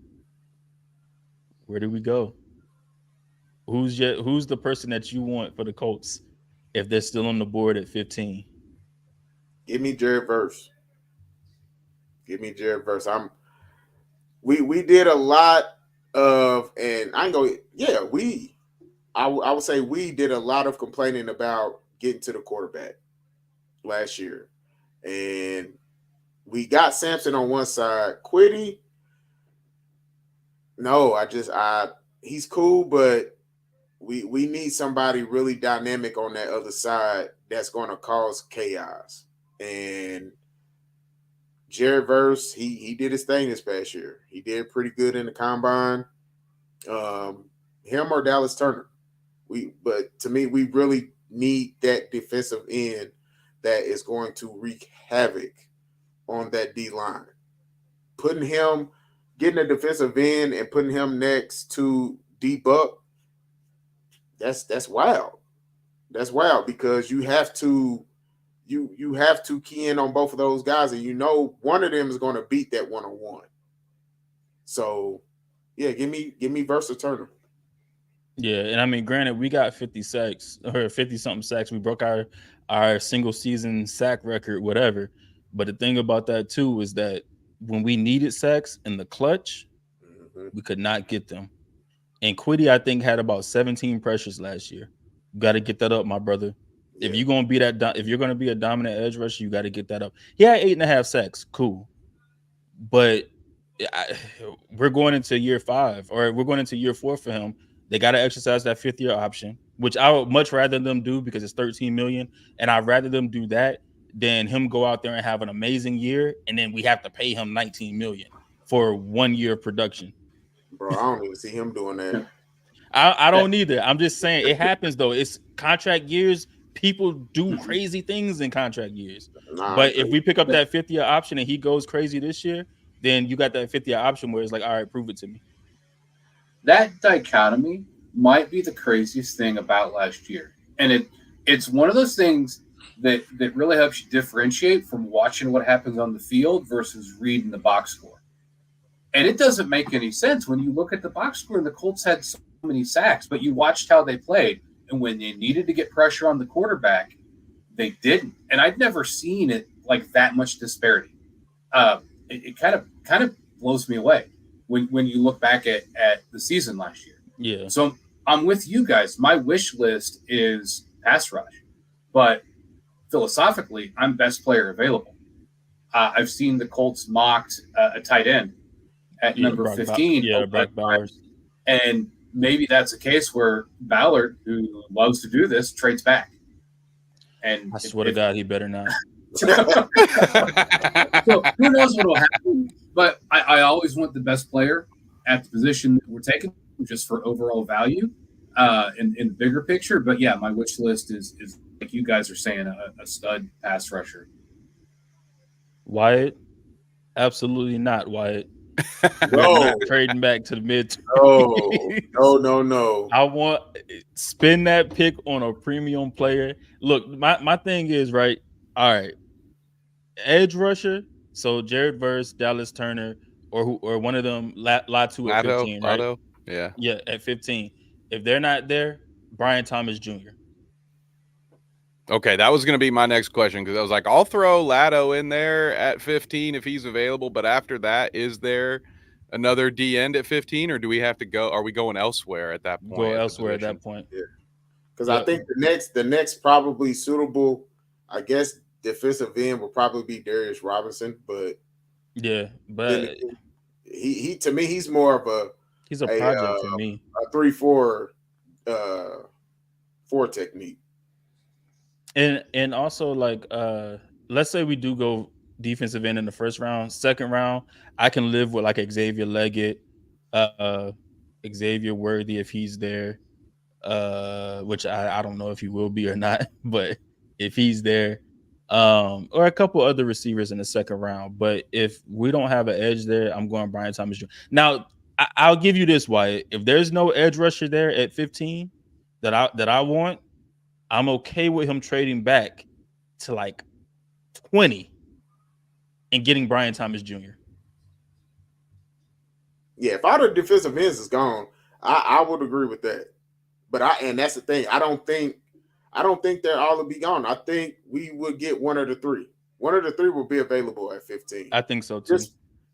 Where do we go? Who's the person that you want for the Colts if they're still on the board at 15? Give me Jared Verse. Give me Jared Verse. We did a lot of, and I can go. Yeah, I would say we did a lot of complaining about getting to the quarterback last year, and we got Sampson on one side. Quiddy, no, he's cool, but we need somebody really dynamic on that other side that's going to cause chaos. And Jared Verse, he did his thing this past year. He did pretty good in the combine. Him or Dallas Turner. But to me, we really need that defensive end that is going to wreak havoc on that D line. Getting a defensive end and putting him next to D Buck, that's wild. That's wild because you have to key in on both of those guys, and one of them is going to beat that 1-on-1. So, yeah, give me Versa Turner. Yeah, and I mean, granted, we got 50 sacks or 50 something sacks. We broke our single season sack record, whatever. But the thing about that too is that when we needed sacks in the clutch, we could not get them. And Quiddy, I think, had about 17 pressures last year. You got to get that up, my brother. Yeah. If you're gonna be a dominant edge rusher, you got to get that up. He had 8.5 sacks, cool, but we're going into year 5 or we're going into year 4 for him. They got to exercise that 5th-year option, which I would much rather them do because it's 13 million, and I'd rather them do that than him go out there and have an amazing year and then we have to pay him 19 million for 1 year of production. Bro, I don't even see him doing that. I don't either. I'm just saying it happens though. It's contract years. People do crazy things in contract years. But if we pick up that 5th-year option and he goes crazy this year, then you got that 5th-year option where it's like, all right, prove it to me. That dichotomy might be the craziest thing about last year. And it's one of those things that really helps you differentiate from watching what happens on the field versus reading the box score. And it doesn't make any sense when you look at the box score. The Colts had so many sacks, but you watched how they played. And when they needed to get pressure on the quarterback, they didn't. And I've never seen it like that much disparity. It kind of blows me away when you look back at the season last year. Yeah. So I'm with you guys. My wish list is pass rush. but philosophically, I'm best player available. I've seen the Colts mocked a tight end at number 15. Brock Bowers. And maybe that's a case where Ballard, who loves to do this, trades back. And I swear to God, he better not. So who knows what will happen? But I always want the best player at the position that we're taking, just for overall value in the bigger picture. But yeah, my wish list is like you guys are saying, a stud pass rusher. Wyatt, absolutely not, Wyatt. No. We're not trading back to the mid. No. I want spend that pick on a premium player. Look, my thing is right. All right, edge rusher. So Jared Verse, Dallas Turner, or one of them, Latu at 15, right? Lotto, yeah, at 15. If they're not there, Brian Thomas Jr. Okay, that was going to be my next question, because I was like, I'll throw Lado in there at 15 if he's available. But after that, is there another D end at 15, or do we have to go? Are we going elsewhere at that point? Go elsewhere at that point. Yeah, because I think the next probably suitable, I guess, defensive end will probably be Darius Robinson. But he to me, he's more of he's a project for me. A 3-4 4 technique. And also, like, let's say we do go defensive end in the first round. Second round, I can live with like Xavier Leggett, Xavier Worthy if he's there, which I don't know if he will be or not, but if he's there, or a couple other receivers in the second round. But if we don't have an edge there, I'm going Brian Thomas Jr. Now, I'll give you this, Wyatt. If there's no edge rusher there at 15 that I want, I'm okay with him trading back to like 20 and getting Brian Thomas Jr. Yeah, if all the defensive ends is gone, I would agree with that. But and that's the thing. I don't think they're all to be gone. I think we would get one of the three. One of the three will be available at 15. I think so too.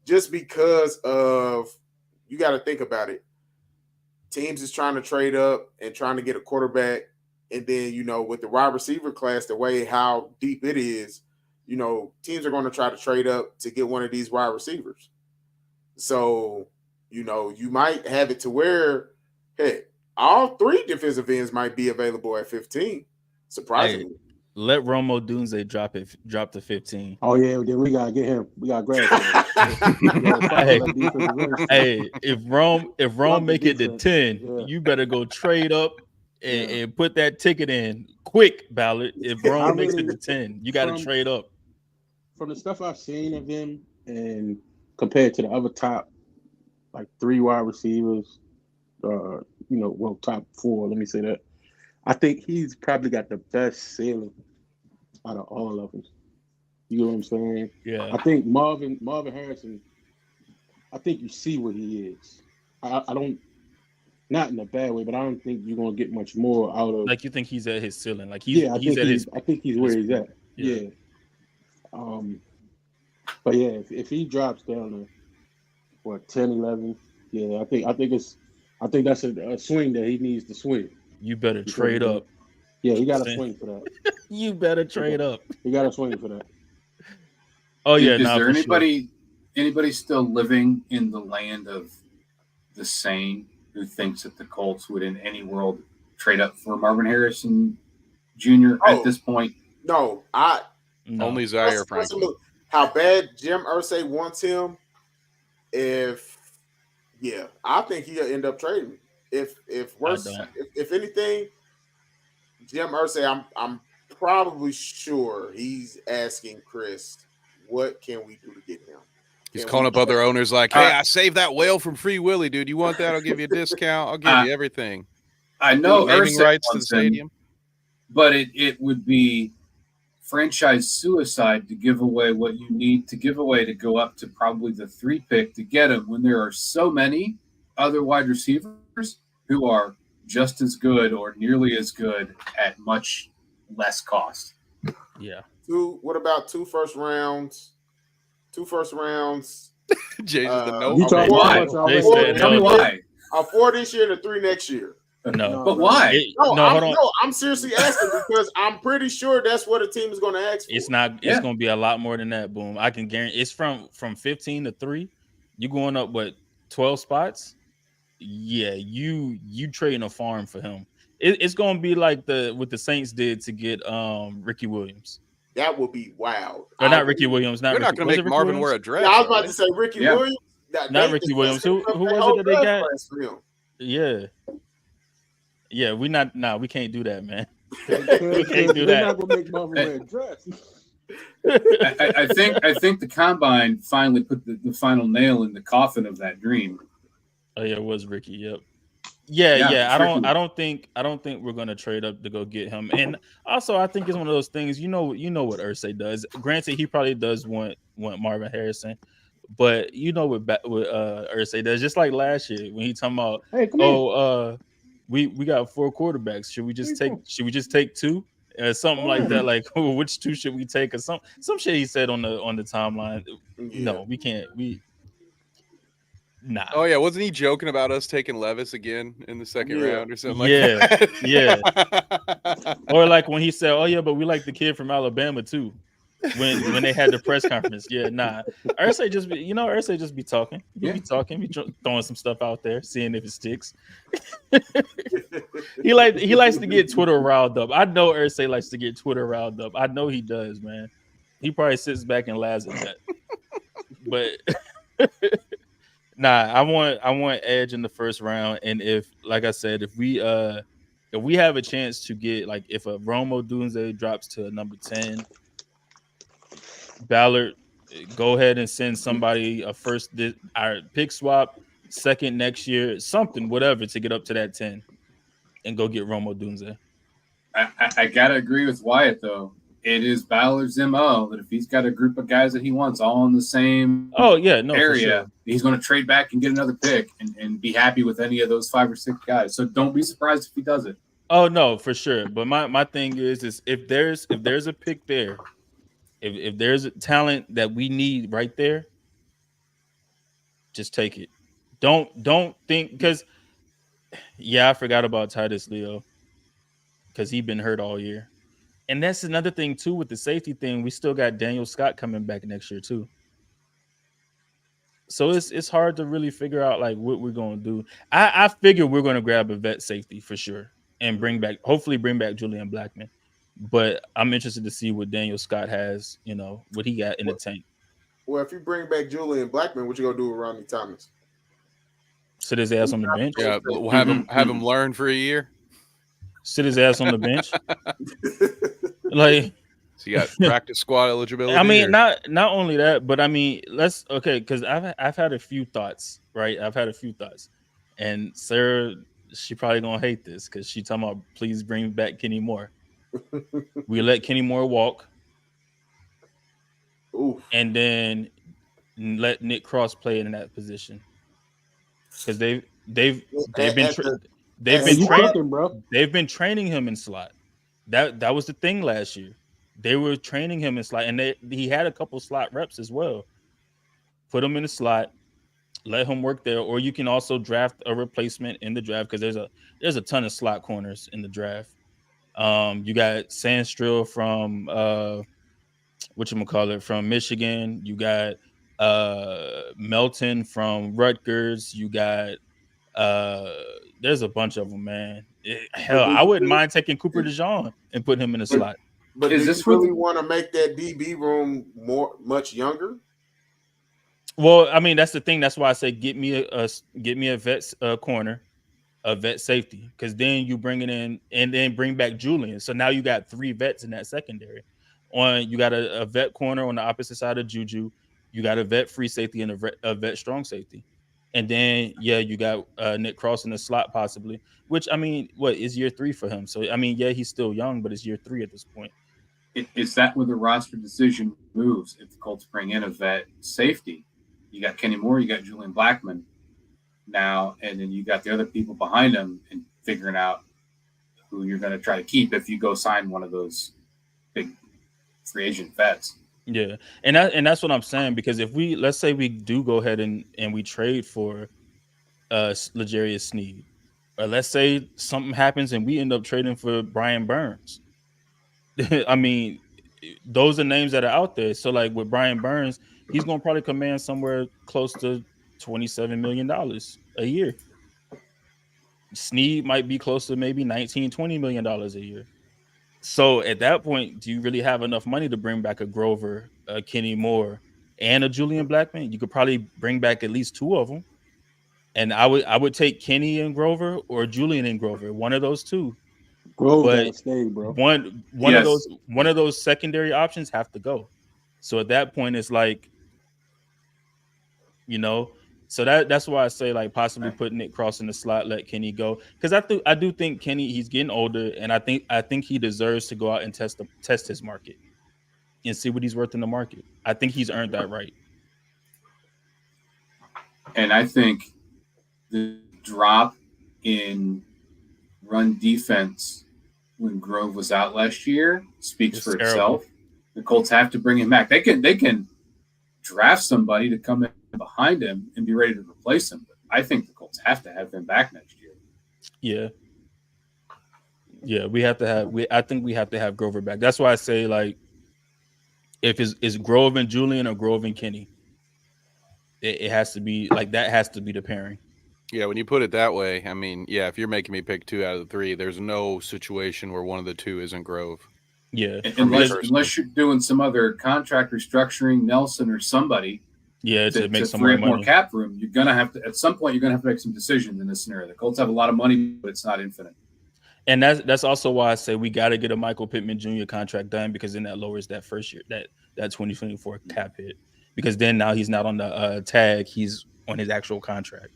Just because of, you got to think about it. Teams is trying to trade up and trying to get a quarterback. And then, with the wide receiver class, the way how deep it is, teams are going to try to trade up to get one of these wide receivers. So, you might have it to where, hey, all three defensive ends might be available at 15, surprisingly. Hey, let Romo Dunze drop to 15. Oh, yeah, then we got to get him. We got to grab him. Hey, if Rome make it to 10, you better go trade up and put that ticket in quick, Ballard. If Rome makes it to 10, you got to trade up. From the stuff I've seen of him, and compared to the other top, like 3 wide receivers, top 4, let me say that. I think he's probably got the best ceiling out of all of them. You know what I'm saying? Yeah. I think Marvin Harrison, I think you see what he is. I don't, not in a bad way, but I don't think you're gonna get much more out of. Like, you think he's at his ceiling? Like I think he's where he's at. Yeah. But yeah, if he drops down to 10, 11, yeah, I think that's a swing that he needs to swing. You better trade up. Yeah, he got to swing for that. You better trade up. You got to swing for that. Oh yeah. Is there anybody still living in the land of the sane who thinks that the Colts would, in any world, trade up for Marvin Harrison Jr. At this point? No, only Zaire Franklin. How bad Jim Irsay wants him? I think he'll end up trading. If anything, Jim Irsay, I'm probably sure he's asking Chris, what can we do to get him? He's calling up other owners like, hey, I saved that whale from Free Willy, dude. You want that? I'll give you a discount. I'll give you everything. I know naming rights to the stadium. But it would be franchise suicide to give away what you need to give away to go up to probably the 3 pick to get him when there are so many other wide receivers who are just as good or nearly as good at much less cost. Yeah. What about 2 first rounds? 2 first rounds. Jason's the no. You talking why? Tell me why. 4 this year and 3 next year. No. But bro. why? Hold on. I'm seriously asking because I'm pretty sure that's what a team is going to ask for. It's not. It's Yeah. going to be a lot more than that. Boom. I can guarantee. It's from 15 to 3. You going up 12 spots? Yeah. You trading a farm for him. It's going to be like what the Saints did to get Ricky Williams. That would be wild. Or not Ricky Williams. They're not going to Was make it Ricky Marvin Williams? wear a dress. Yeah, I was are about they? to say Ricky Yeah. Williams. Not Ricky Williams. Who was it that they got? Yeah. Yeah, we can't do that, man. We can't do They're that. not gonna make Marvin wear a dress. I think the combine finally put the final nail in the coffin of that dream. Oh yeah, it was Ricky. Yep. Yeah. it's Ricky. I don't think we're gonna trade up to go get him. And also, I think it's one of those things. You know what Irsay does. Granted, he probably does want Marvin Harrison, but you know what Irsay does. Just like last year when he talking about, Hey, come here. we got 4 quarterbacks. Should we just take 2? Something like that. Like, which 2 should we take? Or some shit he said on the timeline. Yeah. No, we can't. Nah. Oh yeah, wasn't he joking about us taking Levis again in the second round or something? Yeah, like that? yeah. Or like when he said, "Oh yeah, but we like the kid from Alabama too." When they had the press conference, yeah, nah. Irsay just be talking. He be talking, be throwing some stuff out there, seeing if it sticks. he likes to get Twitter riled up. I know Irsay likes to get Twitter riled up. I know he does, man. He probably sits back and laughs at that. But nah, I want Edge in the first round, and if, like I said, if we have a chance to get, like, if a Romo Dunze drops to number 10, Ballard, go ahead and send somebody a first, our pick swap, second next year, something, whatever, to get up to that 10, and go get Romo Dunze. I gotta agree with Wyatt though. It is Ballard's MO that if he's got a group of guys that he wants all in the same area, sure. He's going to trade back and get another pick and be happy with any of those 5 or 6 guys. So don't be surprised if he does it. Oh no, for sure. But my thing is if there's a pick there, if there's a talent that we need right there, just take it. Don't think, because I forgot about Titus Leo because he's been hurt all year. And that's another thing too with the safety thing. We still got Daniel Scott coming back next year too. So it's hard to really figure out like what we're gonna do. I figure we're gonna grab a vet safety for sure and hopefully bring back Julian Blackmon. But I'm interested to see what Daniel Scott has, what he got in the tank. Well, if you bring back Julian Blackmon, what you gonna do with Rodney Thomas? Sit his ass on the bench. Yeah, we'll have him learn for a year. Sit his ass on the bench. Like, so you got practice squad eligibility. I mean, not only that, but I mean, because I've had a few thoughts, right? I've had a few thoughts, and Sarah, she probably gonna hate this because she talking about please bring back Kenny Moore. We let Kenny Moore walk. Oof. And then let Nick Cross play in that position because they've been training him in slot. That was the thing last year. They were training him in slot, and he had a couple slot reps as well. Put him in the slot, let him work there, or you can also draft a replacement in the draft because there's a ton of slot corners in the draft. You got Sandstrill from from Michigan. You got Melton from Rutgers. You got there's a bunch of them, man. Hell, I wouldn't mind taking Cooper DeJean and putting him in the slot. But is this really want to make that DB room much younger? Well, I mean, that's the thing. That's why I say get me a vet corner, a vet safety, because then you bring it in and then bring back Julian. So now you got 3 vets in that secondary. You got a vet corner on the opposite side of Juju. You got a vet free safety and a vet strong safety. And then, you got Nick Cross in the slot possibly, which, I mean, what is year 3 for him? So, I mean, he's still young, but it's year 3 at this point. Is that where the roster decision moves if the Colts bring in a vet safety? You got Kenny Moore, you got Julian Blackmon now, and then you got the other people behind him and figuring out who you're going to try to keep if you go sign one of those big free agent vets. Yeah, and that's what I'm saying, because if let's say we do go ahead and we trade for L'Jarius Sneed, let's say something happens and we end up trading for Brian Burns. I mean, those are names that are out there. So like with Brian Burns, he's going to probably command somewhere close to $27 million a year. Snead might be close to maybe $19-20 million a year. So at that point, do you really have enough money to bring back a Grover, a Kenny Moore, and a Julian Blackman? You could probably bring back at least two of them. And I would take Kenny and Grover or Julian and Grover, one of those two. Grove But gotta stay, bro. one Yes. of those secondary options have to go. So at that point, it's like, you know, so that's why I say like possibly put Nick Cross in the slot, let Kenny go, because I do think Kenny, he's getting older, and I think he deserves to go out and test his market and see what he's worth in the market. I think he's earned that right. And I think the drop in run defense when Grove was out last year speaks It's for terrible. itself. The Colts have to bring him back. They can draft somebody to come in behind him and be ready to replace him. But I think the Colts have to have him back next year. Yeah, I think we have to have Grover back. That's why I say like if it's Grove and Julian or Grove and Kenny, it has to be like that. Has to be the pairing. Yeah, when you put it that way, I mean, yeah, if you're making me pick 2 out of the 3, there's no situation where one of the 2 isn't Grove. Yeah, Unless you're doing some other contract restructuring, Nelson or somebody, to make some free more up more money. cap room, you're gonna have to at some point. You're gonna have to make some decisions in this scenario. The Colts have a lot of money, but it's not infinite. And that's also why I say we got to get a Michael Pittman Jr. contract done, because then that lowers that first year that 2024 cap hit, because then now he's not on the tag, he's on his actual contract.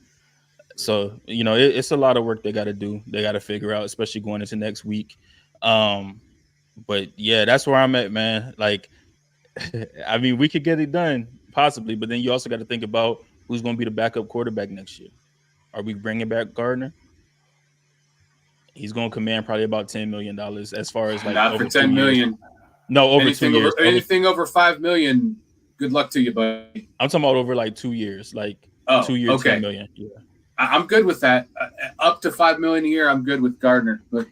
So it's a lot of work they got to do. They got to figure out, especially going into next week. But yeah, that's where I'm at, man. Like, I mean, we could get it done possibly, but then you also got to think about who's going to be the backup quarterback next year. Are we bringing back Gardner? He's going to command probably about $10 million as far as like Not over for $10 million. No, over 2 years. Anything over $5 million. Good luck to you, buddy. I'm talking about over like 2 years, like 2 years, okay. $10 million. Yeah, I'm good with that. Up to $5 million a year, I'm good with Gardner. But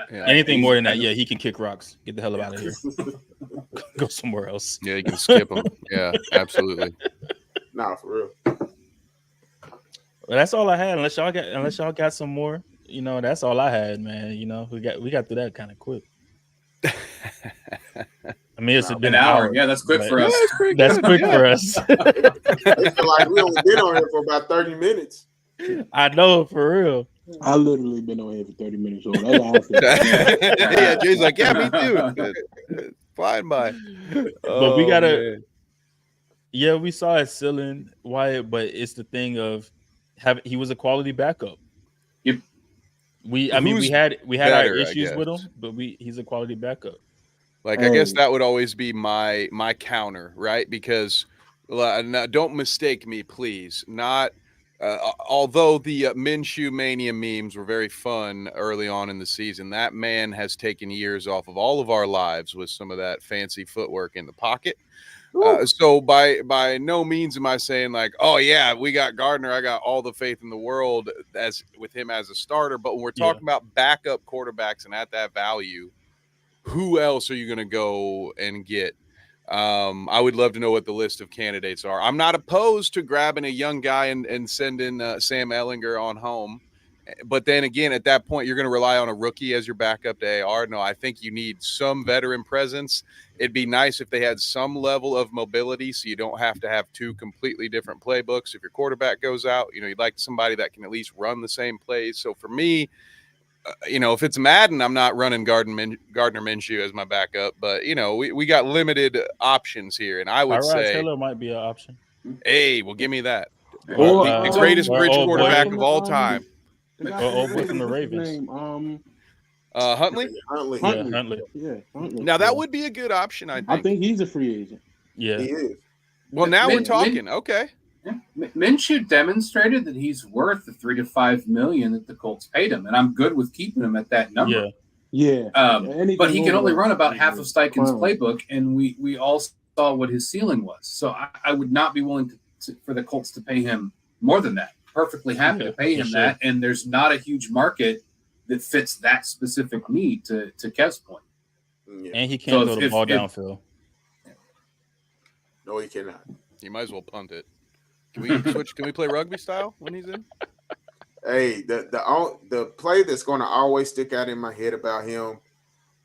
anything more than that, yeah, he can kick rocks. Get the hell out of here. Go somewhere else. Yeah, you can skip him. Yeah, absolutely. Nah, for real. Well, that's all I had. Unless y'all got some more, that's all I had, man. We got through that kind of quick. I mean, it's been an hour. Yeah, that's quick for us. That's quick for us. I feel like we only been on here for about 30 minutes. I know, for real. I literally been on here for 30 minutes. So that's how I feel. Yeah, Jay's like, yeah, me too. It's flying by. But we gotta. Yeah, we saw it ceiling Wyatt, but it's the thing of he was a quality backup. Yep. We had better, our issues with him, but he's a quality backup. Like, I guess that would always be my counter, right? Because don't mistake me, please. Not although the Minshew Mania memes were very fun early on in the season, that man has taken years off of all of our lives with some of that fancy footwork in the pocket. So by no means am I saying like, oh yeah, we got Gardner, I got all the faith in the world as with him as a starter. But when we're talking about backup quarterbacks and at that value, who else are you going to go and get? I would love to know what the list of candidates are. I'm not opposed to grabbing a young guy and sending Sam Ehlinger on home. But then again, at that point, you're going to rely on a rookie as your backup to AR. No, I think you need some veteran presence. It'd be nice if they had some level of mobility so you don't have to have 2 completely different playbooks. If your quarterback goes out, you'd like somebody that can at least run the same plays. So for me, if it's Madden, I'm not running Gardner Minshew as my backup. But, we got limited options here. And I would say Taylor might be an option. Hey, well, give me that. Or, the greatest bridge quarterback of all time. What's in the Ravens? Huntley? Huntley. Yeah, Huntley. Now, that would be a good option, I think. I think he's a free agent. Yeah. He is. Well, now we're talking. Okay. Yeah. Minshew demonstrated that he's worth the $3 to $5 million that the Colts paid him, and I'm good with keeping him at that number. Yeah. But he can only run about half of Steichen's playbook, and we all saw what his ceiling was. So I would not be willing for the Colts to pay him more than that. perfectly happy to pay him that, and there's not a huge market that fits that specific need. To Kev's point, and he can't throw the ball downfield. No, he cannot. You might as well punt it. Can we switch? Can we play rugby style when he's in? Hey, the play that's going to always stick out in my head about him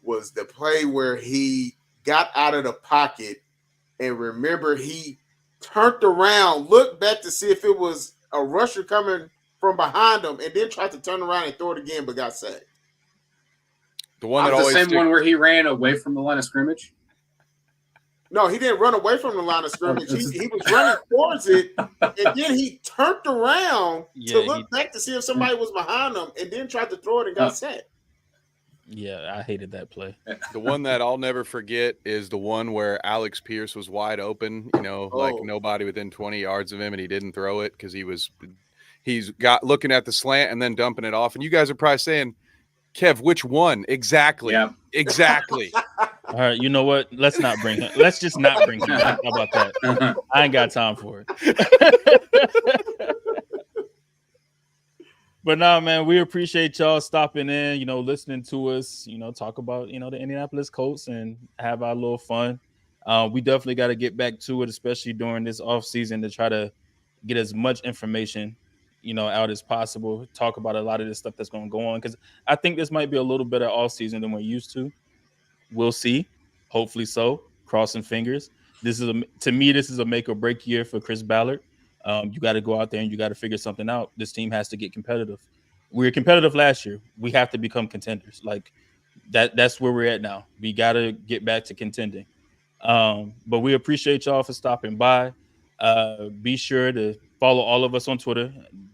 was the play where he got out of the pocket and remember he turned around, looked back to see if it was a rusher coming from behind him, and then tried to turn around and throw it again, but got sacked. The one that always the same one where he ran away from the line of scrimmage. No, he didn't run away from the line of scrimmage. He was running towards it, and then he turned around to look back to see if somebody was behind him, and then tried to throw it and got sacked. Yeah, I hated that play. The one that I'll never forget is the one where Alex Pierce was wide open, like nobody within 20 yards of him, and he didn't throw it because he's got looking at the slant and then dumping it off. And you guys are probably saying, Kev, which one? Exactly. Yeah. Exactly. All right, you know what? Let's not bring him. Let's just not bring him. How about that? I ain't got time for it. But nah, man, we appreciate y'all stopping in, listening to us, talk about, the Indianapolis Colts and have our little fun. We definitely got to get back to it, especially during this off season, to try to get as much information, out as possible. Talk about a lot of this stuff that's going to go on, because I think this might be a little better off season than we're used to. We'll see. Hopefully so. Crossing fingers. To me, this is a make or break year for Chris Ballard. You got to go out there and you got to figure something out. This team has to get competitive. We were competitive last year. We have to become contenders. Like that's where we're at now. We got to get back to contending. But we appreciate y'all for stopping by. Be sure to follow all of us on Twitter.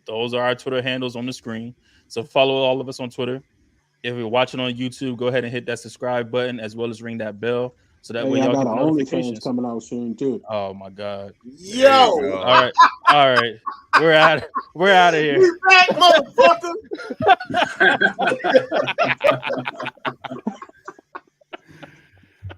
Those are our Twitter handles on the screen. So follow all of us on Twitter. If you're watching on YouTube, go ahead and hit that subscribe button as well as ring that bell. So that way y'all get notifications. Coming out soon too. Oh my God. Yo. All right. We're out of here. We back,